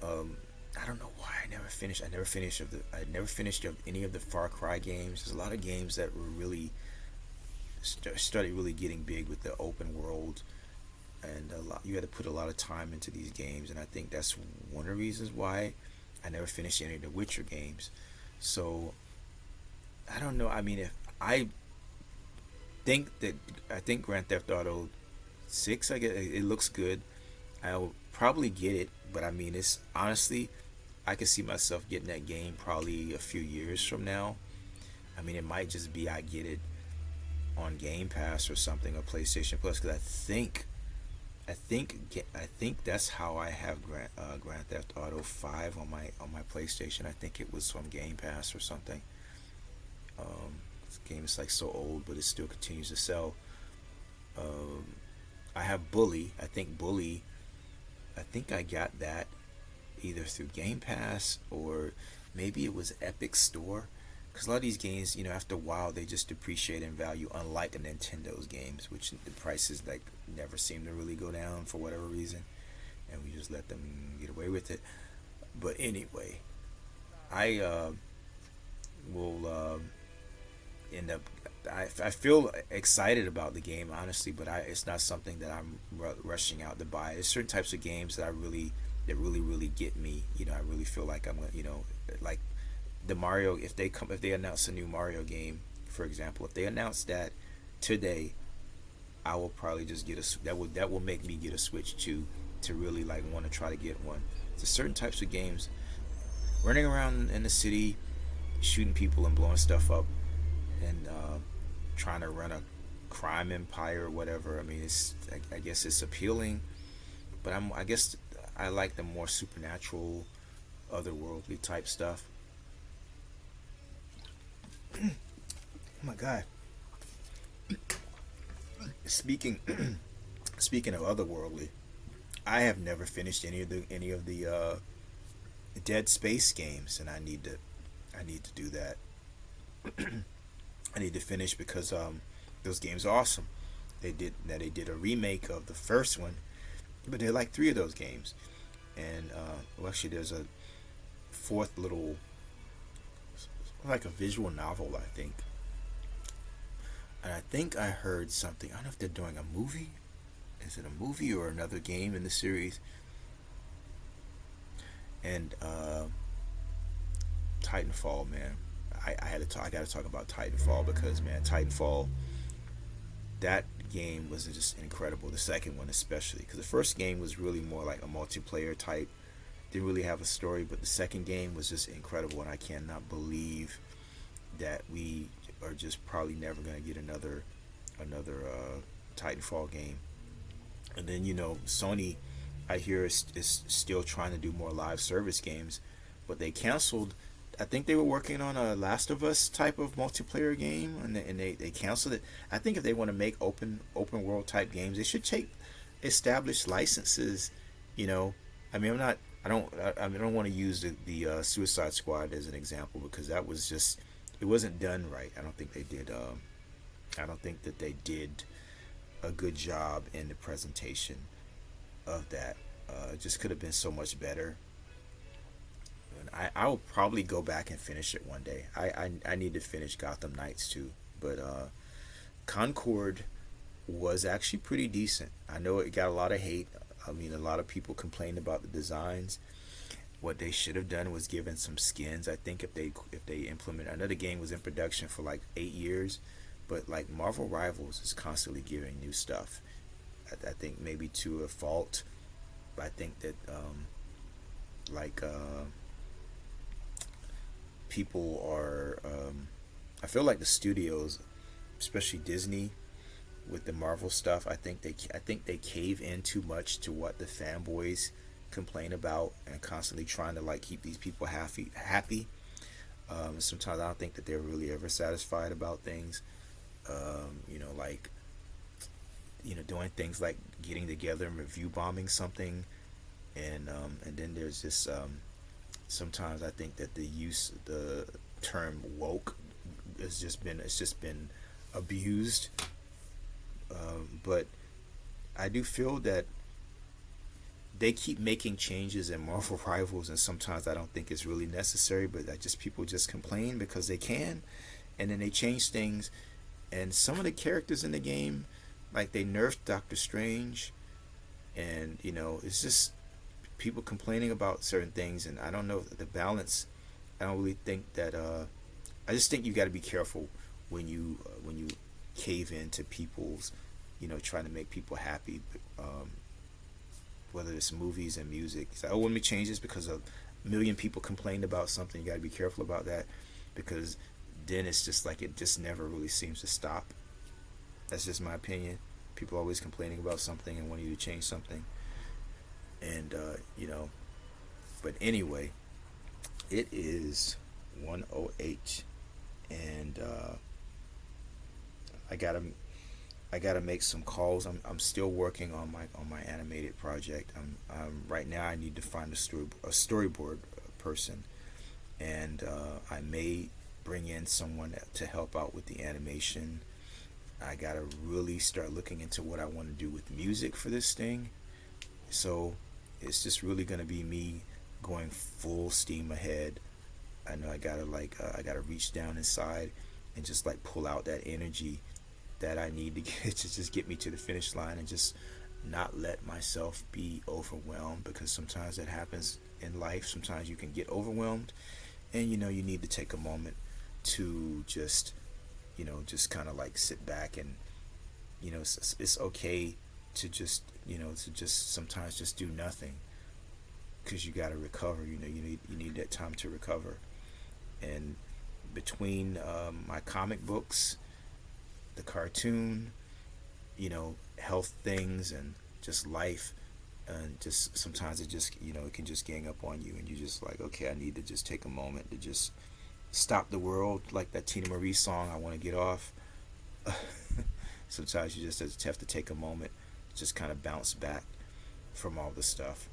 I don't know why I never finished. I never finished of any of the Far Cry games. There's a lot of games that were really started really getting big with the open world, and you had to put a lot of time into these games, and I think that's one of the reasons why I never finished any of the Witcher games. So I don't know. I mean, if I think Grand Theft Auto 6, I guess it looks good. I'll probably get it, but I mean, it's honestly, I could see myself getting that game probably a few years from now. I mean, it might just be I get it on Game Pass or something, or PlayStation Plus, because I think that's how I have Grand Theft Auto 5 on my PlayStation. I think it was from Game Pass or something. This game is like so old, but it still continues to sell. Um, I have Bully. I think I got that either through Game Pass, or maybe it was Epic Store. Because a lot of these games, after a while, they just depreciate in value, unlike the Nintendo's games, which the prices like never seem to really go down for whatever reason, and we just let them get away with it. But anyway, I will end up. I feel excited about the game, honestly, but it's not something that I'm rushing out to buy. There's certain types of games that really get me. I really feel like I'm gonna, like the Mario. If they announce a new Mario game, for example, if they announce that today, I will probably just get that will make me get a Switch to really like want to try to get one. There's certain types of games, running around in the city, shooting people and blowing stuff up, and trying to run a crime empire or whatever. I mean, I guess it's appealing, but I guess I like the more supernatural, otherworldly type stuff. Oh my god! Speaking speaking of otherworldly, I have never finished any of the Dead Space games, and I need to do that. I need to finish because those games are awesome. They did a remake of the first one, but they're like three of those games, and well, actually, there's a fourth little, like a visual novel, I think. And I think I heard something. I don't know if they're doing a movie. Is it a movie or another game in the series? And Titanfall, man. I had to talk. I got to talk about Titanfall because, man, Titanfall. That game was just incredible. The second one, especially, because the first game was really more like a multiplayer type. Didn't really have a story, but the second game was just incredible, and I cannot believe that we are just probably never gonna get another Titanfall game. And then Sony, I hear is still trying to do more live service games, but they canceled. I think they were working on a Last of Us type of multiplayer game, and they canceled it. I think if they want to make open world type games, they should take established licenses. You know, I mean, I'm not. I don't want to use the Suicide Squad as an example because that was just it wasn't done right. I don't think they did. I don't think that they did a good job in the presentation of that. It just could have been so much better. And I will probably go back and finish it one day. I need to finish Gotham Knights too, but Concord was actually pretty decent. I know it got a lot of hate. I mean, a lot of people complained about the designs. What they should have done was given some skins. I think if they implement, I know the game was in production for like 8 years, but like Marvel Rivals is constantly giving new stuff. I think maybe to a fault. I think that like people are. I feel like the studios, especially Disney, with the Marvel stuff, I think they cave in too much to what the fanboys complain about and constantly trying to like keep these people happy. Sometimes I don't think that they're really ever satisfied about things. Like doing things like getting together and review bombing something, and then there's this sometimes I think that the term woke it's just been abused. But I do feel that they keep making changes in Marvel Rivals, and sometimes I don't think it's really necessary. But people just complain because they can, and then they change things. And some of the characters in the game, like they nerfed Doctor Strange, and it's just people complaining about certain things, and I don't know the balance. I don't really think that. I just think you got to be careful when you cave into people's, trying to make people happy. Whether it's movies and music, it's like, oh, let me change this because a million people complained about something. You got to be careful about that because then it's just like it just never really seems to stop. That's just my opinion. People are always complaining about something and wanting you to change something, and But anyway, it is 1:08, and I gotta I gotta make some calls. I'm still working on my animated project. Right now I need to find a storyboard person, and I may bring in someone to help out with the animation. I gotta really start looking into what I want to do with music for this thing. So it's just really gonna be me going full steam ahead. I know I gotta reach down inside and just like pull out that energy that I need to get to just get me to the finish line and just not let myself be overwhelmed, because sometimes that happens in life. Sometimes you can get overwhelmed, and you need to take a moment to just just kind of like sit back, and it's okay to just to just sometimes just do nothing, because you got to recover. You need that time to recover. And between my comic books, the cartoon, health things, and just life, and just sometimes it just it can just gang up on you, and you just like, okay, I need to just take a moment to just stop the world, like that Tina Marie song, I want to get off. Sometimes you just have to take a moment, just kind of bounce back from all the stuff.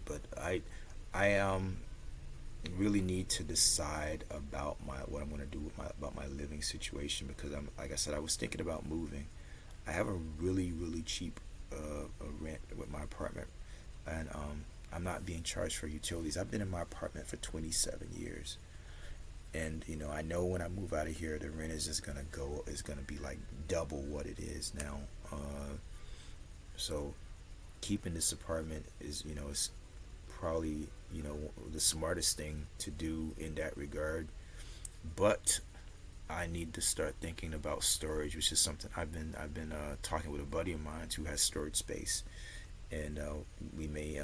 But I really need to decide about my what I'm going to do with my about my living situation, because I'm, like I said, I was thinking about moving. I have a really cheap rent with my apartment, and I'm not being charged for utilities. I've been in my apartment for 27 years, and I know when I move out of here, the rent is just gonna go is gonna be like double what it is now. So keeping this apartment is probably the smartest thing to do in that regard. But I need to start thinking about storage, which is something I've been talking with a buddy of mine who has storage space, and we may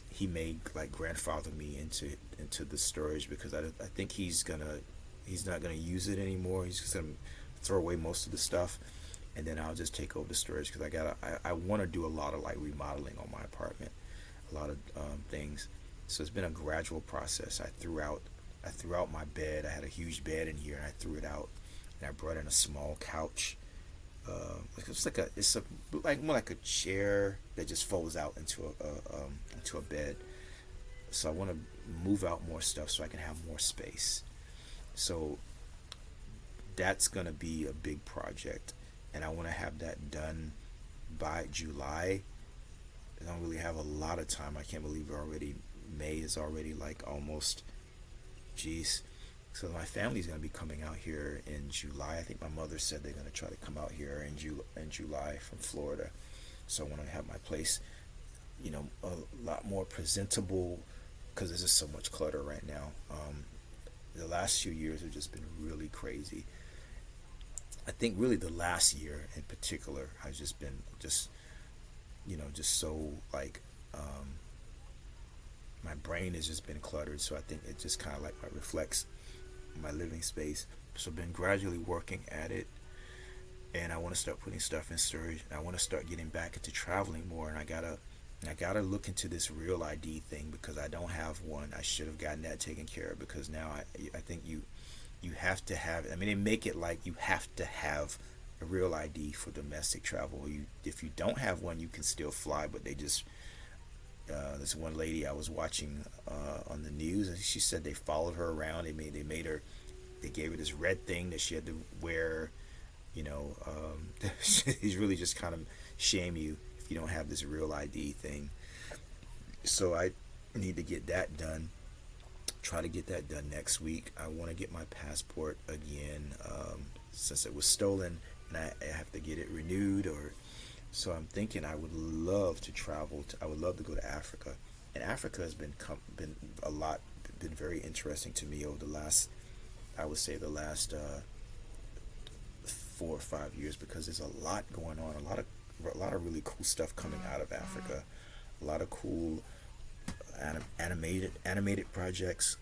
he may like grandfather me into the storage, because I think he's not gonna use it anymore. He's just gonna throw away most of the stuff, and then I'll just take over the storage, because I want to do a lot of like remodeling on my apartment, a lot of things. So it's been a gradual process. I threw out my bed. I had a huge bed in here, and I threw it out, and I brought in a small couch. It's like more like a chair that just folds out into a bed. So I want to move out more stuff so I can have more space. So that's gonna be a big project, and I want to have that done by July. I don't really have a lot of time. I can't believe May is already like almost. Jeez. So my family's gonna be coming out here in July. I think my mother said they're gonna try to come out here in July from Florida. So I want to have my place, a lot more presentable, because there's just so much clutter right now. The last few years have just been really crazy. I think really the last year in particular has just been just so like my brain has just been cluttered. So I think it just kind of like reflects my living space. So I've been gradually working at it, and I want to start putting stuff in storage. And I want to start getting back into traveling more, and I gotta look into this real ID thing, because I don't have one. I should have gotten that taken care of, because now I think you have to have. I mean, they make it like you have to have a real ID for domestic travel. If you don't have one, you can still fly, but they just this one lady I was watching on the news, and she said they followed her around. They gave her this red thing that she had to wear. He's really just kind of shame you if you don't have this real ID thing. So I need to get that done. Try to get that done next week. I want to get my passport again, since it was stolen, and I have to get it renewed. Or so I'm thinking I would love to travel. I would love to go to Africa, and Africa has been a lot, been very interesting to me over the last, I would say the last 4 or 5 years, because there's a lot going on, a lot of really cool stuff coming out of Africa, a lot of cool animated projects,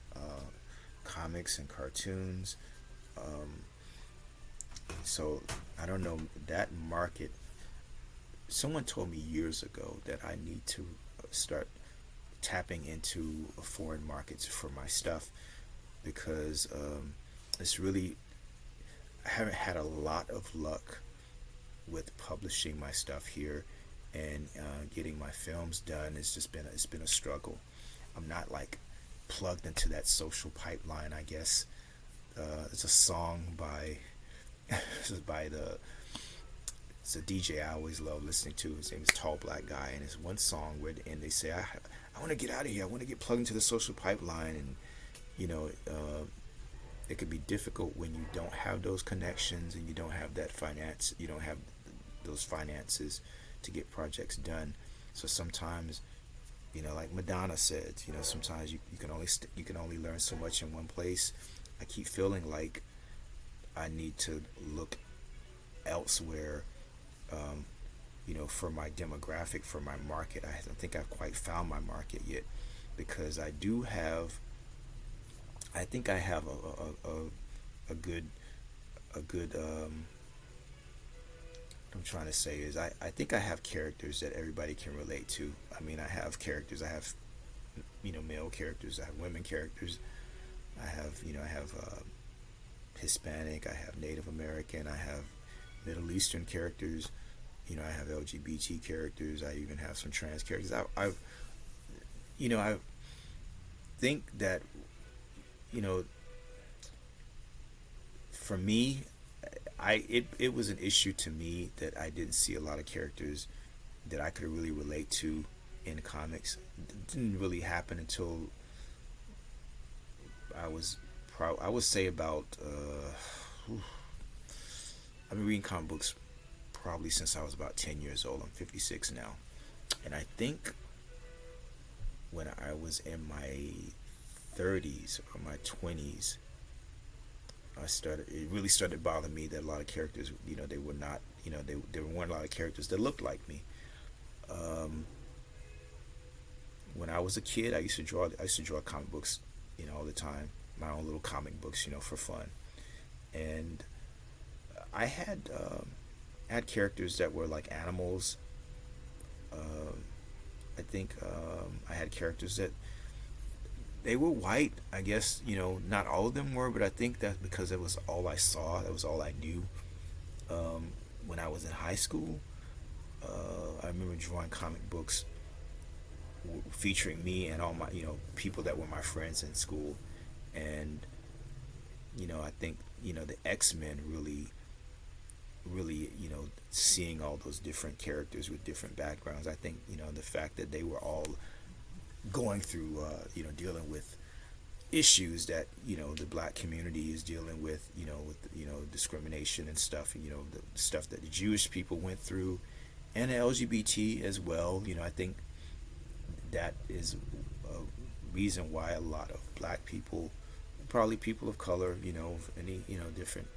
comics and cartoons. Um, so I don't know that market. Someone told me years ago that I need to start tapping into foreign markets for my stuff, because it's really, I haven't had a lot of luck with publishing my stuff here, and getting my films done. It's been a struggle. I'm not like plugged into that social pipeline, I guess. It's a song by this is by the it's a DJ I always love listening to. His name is Tall Black Guy, and it's one song where at the end they say, I want to get out of here. I want to get plugged into the social pipeline, and you know, it could be difficult when you don't have those connections, and you don't have that finance. You don't have those finances to get projects done. So sometimes, like Madonna said, sometimes you can only learn so much in one place. I keep feeling like I need to look elsewhere, for my demographic, for my market. I don't think I've quite found my market yet, because I think I have a good, what I'm trying to say is I think I have characters that everybody can relate to. I mean, I have characters. I have, male characters. I have women characters. I have Hispanic. I have Native American. I have Middle Eastern characters. I have LGBT characters. I even have some trans characters. I've think that, you know, for me, it was an issue to me that I didn't see a lot of characters that I could really relate to in comics. It didn't really happen until I was I would say about I've been reading comic books probably since I was about 10 years old. I'm 56 now. And I think when I was in my 30s or my 20s, it really started bothering me that a lot of characters, they were not, there weren't a lot of characters that looked like me. Um, when I was a kid, I used to draw comic books, all the time, my own little comic books, for fun. And I had characters that were like animals. Um, I think I had characters that they were white. I guess not all of them were, but I think that because it was all I saw, that was all I knew. When I was in high school, I remember drawing comic books featuring me and all my people that were my friends in school, and I think the X Men really seeing all those different characters with different backgrounds. I think the fact that they were all going through dealing with issues that the black community is dealing with, with discrimination and stuff, the stuff that the Jewish people went through, and the LGBT as well. I think that is a reason why a lot of black people, probably people of color, any different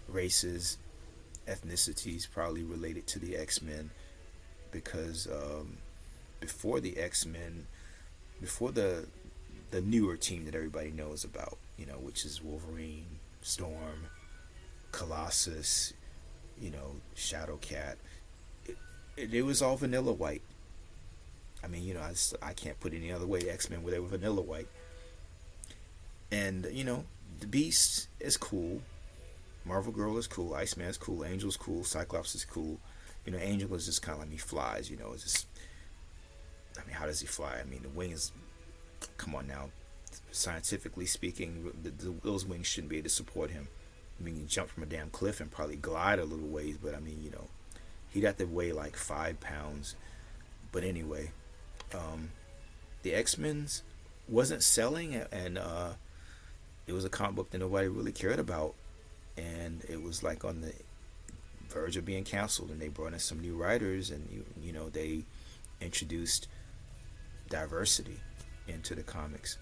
races, ethnicities, probably related to the X-Men, because before the X-Men, before the newer team that everybody knows about, which is Wolverine, Storm, Colossus, Shadowcat. It was all vanilla white. I mean, I can't put it any other way. X Men were they were vanilla white, and the Beast is cool. Marvel Girl is cool. Iceman is cool. Angel's cool. Cyclops is cool. Angel is just kind of like he flies. It's just. I mean, how does he fly? I mean, the wings. Come on now. Scientifically speaking, those wings shouldn't be able to support him. I mean, you jump from a damn cliff and probably glide a little ways, but I mean, he'd have to weigh like 5 pounds. But anyway, the X Men's wasn't selling, and it was a comic book that nobody really cared about, and it was like on the verge of being canceled. And they brought in some new writers, and they introduced diversity into the comics.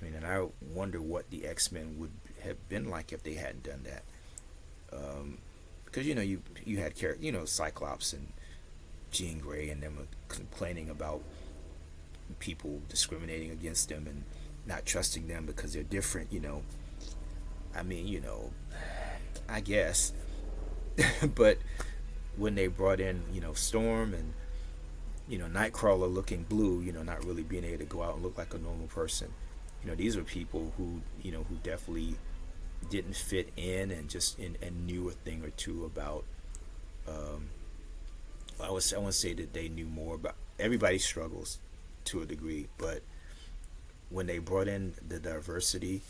I mean, and I wonder what the X Men would have been like if they hadn't done that. Because you had Cyclops and Jean Grey and them complaining about people discriminating against them and not trusting them because they're different. I mean, I guess, but when they brought in Storm and Nightcrawler looking blue, not really being able to go out and look like a normal person. These were people who who definitely didn't fit in and just and knew a thing or two about. Um, I want to say that they knew more about. Everybody struggles to a degree, but when they brought in the diversity,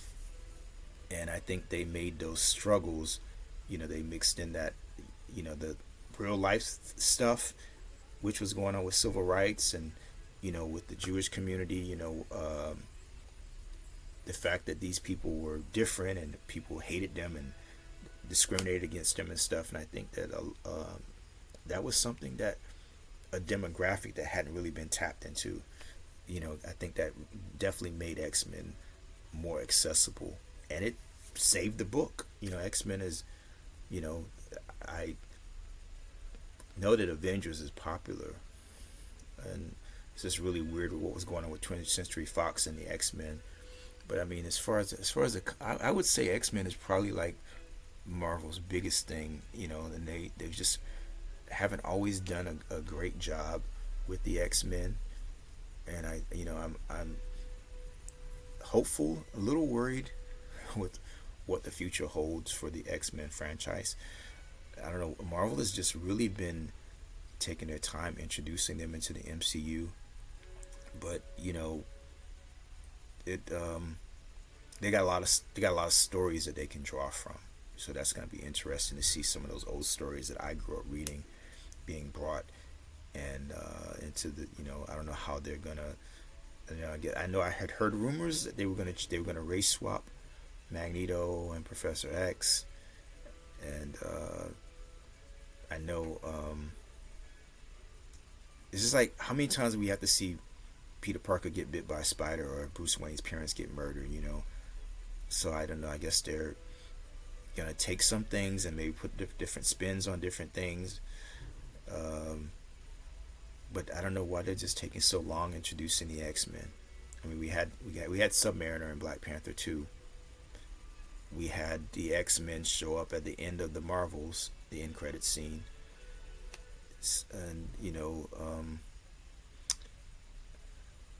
and I think they made those struggles, they mixed in that, the real life stuff, which was going on with civil rights and with the Jewish community, the fact that these people were different and people hated them and discriminated against them and stuff. And I think that that was something that a demographic that hadn't really been tapped into. I think that definitely made X Men more accessible, and it saved the book. X Men is, I know that Avengers is popular, and it's just really weird with what was going on with 20th Century Fox and the X Men. But I mean, I would say X Men is probably like Marvel's biggest thing, and they just haven't always done a great job with the X Men, and I'm hopeful, a little worried with what the future holds for the X Men franchise. I don't know. Marvel has just really been taking their time introducing them into the MCU, but it they got a lot of stories that they can draw from. So that's gonna be interesting to see some of those old stories that I grew up reading being brought and into the, I don't know how they're gonna, I know I had heard rumors that they were gonna race swap Magneto and Professor X, and I know it's just like how many times do we have to see Peter Parker get bit by a spider or Bruce Wayne's parents get murdered. So I don't know. I guess they're gonna take some things and maybe put different spins on different things. Um, but I don't know why they're just taking so long introducing the X Men. I mean, we had Submariner and Black Panther 2. We had the X Men show up at the end of the Marvels, the end credit scene, and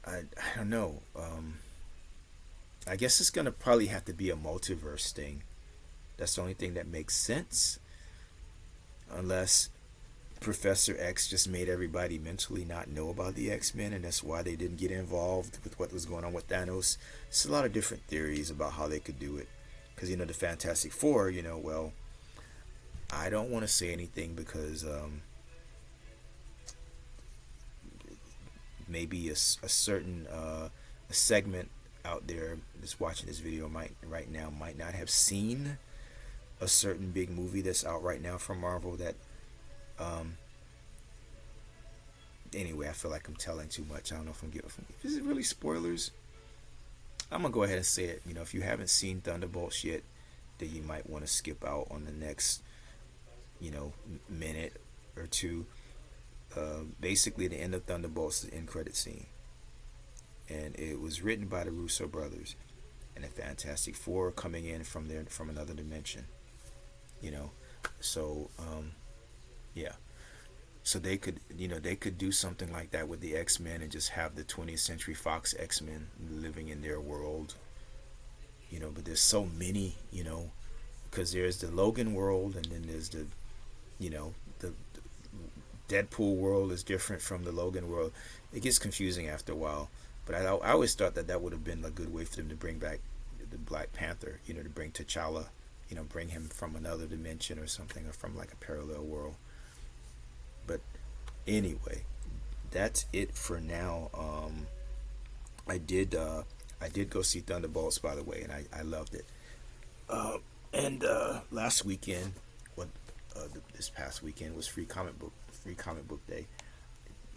I don't know. I guess it's gonna probably have to be a multiverse thing. That's the only thing that makes sense, unless Professor X just made everybody mentally not know about the X Men, and that's why they didn't get involved with what was going on with Thanos. It's a lot of different theories about how they could do it, because the Fantastic Four. Well, I don't want to say anything because maybe a certain a segment out there that's watching this video might not have seen a certain big movie that's out right now from Marvel that um anyway, I feel like I'm telling too much. I don't know if I'm giving. Is it really spoilers? I'm gonna go ahead and say it. If you haven't seen Thunderbolts yet, then you might want to skip out on the next, minute or two. Basically, the end of Thunderbolts is the end credit scene, and it was written by the Russo brothers, and the Fantastic Four coming in from another dimension. You know, so yeah. So they could do something like that with the X Men and just have the 20th Century Fox X Men living in their world. But there's so many. Because there's the Logan world, and then there's the Deadpool world is different from the Logan world. It gets confusing after a while. But I always thought that would have been a good way for them to bring back the Black Panther. To bring T'Challa. Bring him from another dimension or something, or from like a parallel world. But anyway, that's it for now. I did go see Thunderbolts, by the way, and I loved it. And last weekend, this past weekend was free comic book day.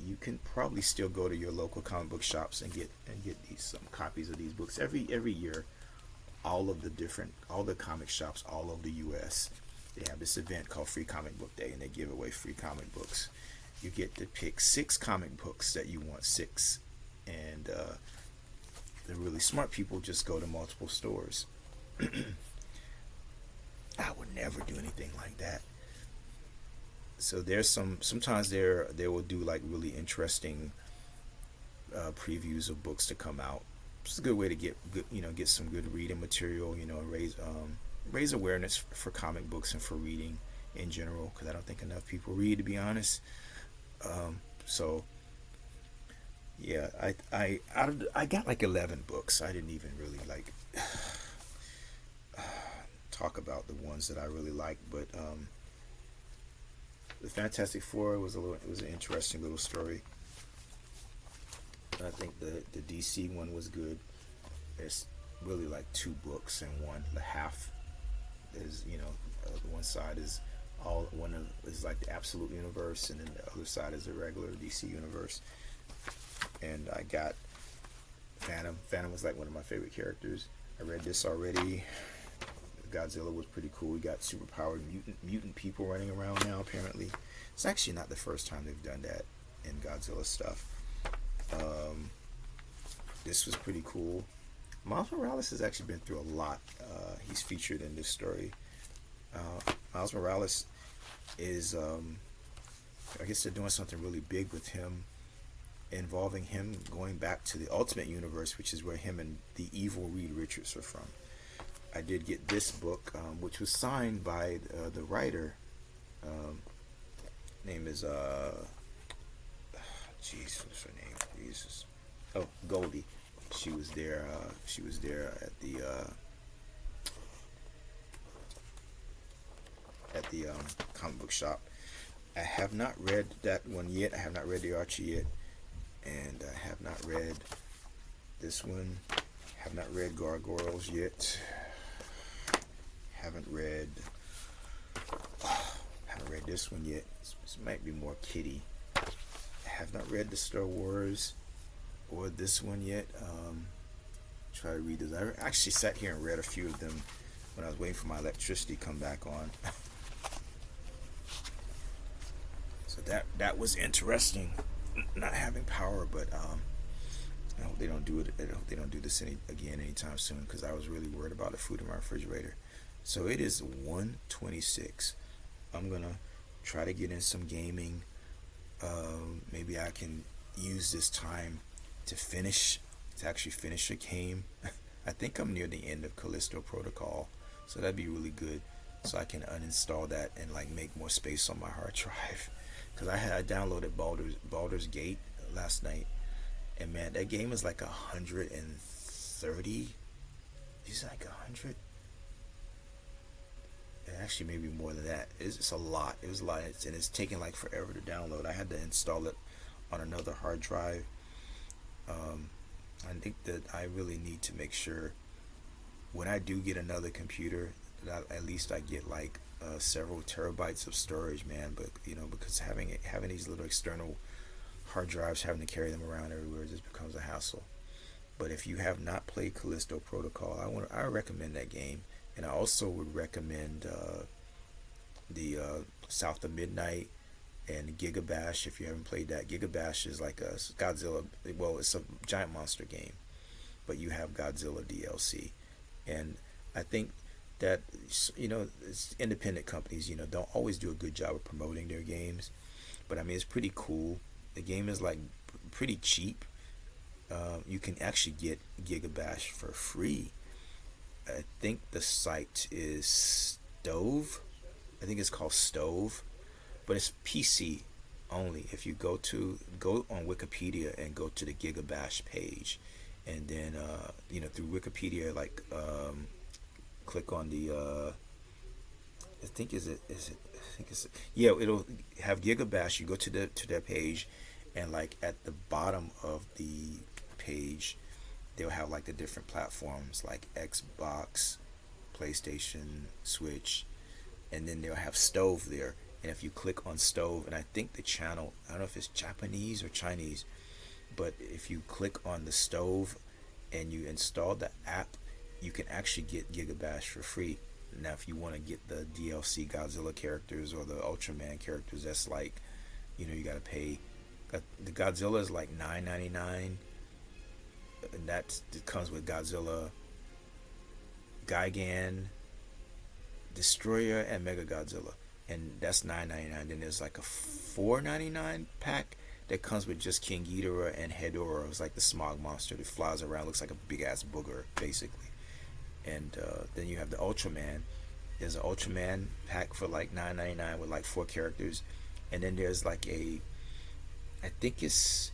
You can probably still go to your local comic book shops and get some copies of these books every year. All the comic shops all over the U.S. They have this event called Free Comic Book Day, and they give away free comic books. You get to pick 6 comic books that you want, 6, and the really smart people just go to multiple stores. I would never do anything like that. So there's sometimes they will do like really interesting previews of books to come out. It's a good way to get some good reading material. Raise awareness for comic books and for reading in general, because I don't think enough people read, to be honest. So yeah, I got like 11 books. I didn't even really like talk about the ones that I really like, but the Fantastic Four was an interesting little story. I think the DC one was good. It's really like 2 books and one. The half is one side is is like the Absolute Universe, and then the other side is the regular DC Universe. And I got Phantom. Phantom was like one of my favorite characters. I read this already. Godzilla was pretty cool. We got superpowered mutant people running around now, apparently. It's actually not the first time they've done that in Godzilla stuff. This was pretty cool. Miles Morales has actually been through a lot. He's featured in this story. Miles Morales is, I guess they're doing something really big with him, involving him going back to the Ultimate Universe, which is where him and the evil Reed Richards are from. I did get this book, which was signed by the writer. Name is what's her name? Jesus. Oh, Goldie. She was there. She was there at the comic book shop. I have not read that one yet. I have not read the Archie yet, and I have not read this one. Have not read Gargoyles yet. Haven't read. Haven't read this one yet. This might be more kiddie. I have not read the Star Wars or this one yet. Try to read this. I actually sat here and read a few of them when I was waiting for my electricity to come back on. So that was interesting, not having power, but I hope they don't do it. I hope they don't do this again anytime soon, because I was really worried about the food in my refrigerator. So it is 1:26. I'm gonna try to get in some gaming. Maybe I can use this time to actually finish a game. I think I'm near the end of Callisto Protocol, so that'd be really good. So I can uninstall that and like make more space on my hard drive. Cause I downloaded Baldur's Gate last night, and man, that game is like 130. Is it like 100? Actually, maybe more than that. It's a lot. It was a lot, and it's taking like forever to download. I had to install it on another hard drive. I think that I really need to make sure when I do get another computer that at least I get like several terabytes of storage, man. But because having these little external hard drives, having to carry them around everywhere, just becomes a hassle. But if you have not played Callisto Protocol, I recommend that game, and I also would recommend the South of Midnight and Gigabash. If you haven't played that, Gigabash is like a Godzilla. Well, it's a giant monster game, but you have Godzilla DLC, and I think that independent companies don't always do a good job of promoting their games, but I mean it's pretty cool. The game is like pretty cheap. You can actually get Gigabash for free. I think the site is Stove. I think it's called Stove, but it's PC only. If you go on Wikipedia and go to the Gigabash page, and then through Wikipedia, like click on the I think it's yeah, it'll have Gigabash. You go to their page, and like at the bottom of the page they'll have like the different platforms like Xbox, PlayStation, Switch, and then they'll have Stove there. And if you click on Stove, and I think the channel, I don't know if it's Japanese or Chinese, but if you click on the Stove and you install the app, you can actually get Gigabash for free. Now if you want to get the DLC Godzilla characters or the Ultraman characters, that's like you gotta pay. The Godzilla is like $9.99, and it comes with Godzilla, Gigan, Destroyer, and Mega Godzilla, and that's $9.99. Then there's like a $4.99 pack that comes with just King Ghidorah and Hedorah. It's like the smog monster that flies around, looks like a big ass booger basically. And then you have the Ultraman. There's an Ultraman pack for like $9.99 with like 4 characters, and then there's like I think it's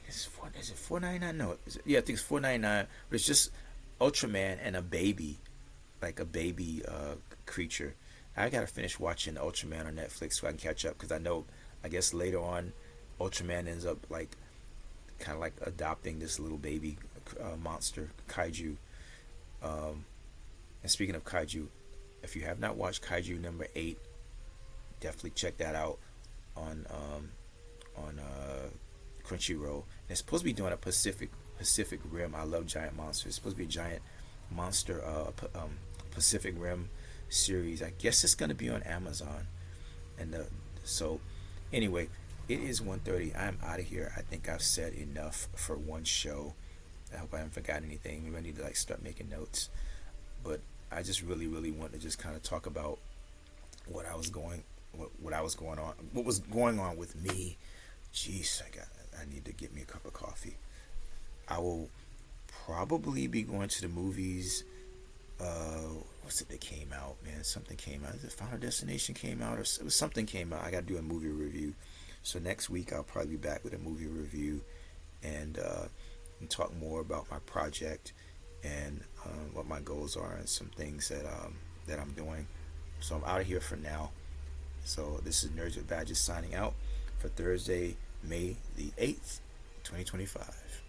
is it $4.99? No, yeah, I think it's $4.99. But it's just Ultraman and a baby, like a baby creature. I gotta finish watching Ultraman on Netflix so I can catch up, because I guess later on, Ultraman ends up like kind of like adopting this little baby monster kaiju. And speaking of kaiju, if you have not watched Kaiju number 8, definitely check that out on Crunchyroll. And it's supposed to be doing a Pacific Rim. I love giant monsters. It's supposed to be a giant monster Pacific Rim series. I guess it's gonna be on Amazon. And so anyway, it is 1:30. I'm out of here. I think I've said enough for one show. I hope I haven't forgotten anything. Maybe I need to like start making notes. But I just really, really want to just kind of talk about what was going on with me. Jeez, I need to get me a cup of coffee. I will probably be going to the movies. What's it that came out, man? Something came out. The Final Destination came out, or something came out. I got to do a movie review. So next week I'll probably be back with a movie review, and and talk more about my project and what my goals are and some things that I'm doing. So I'm out of here for now. So this is Nerds with Badges signing out for Thursday, May the 8th, 2025.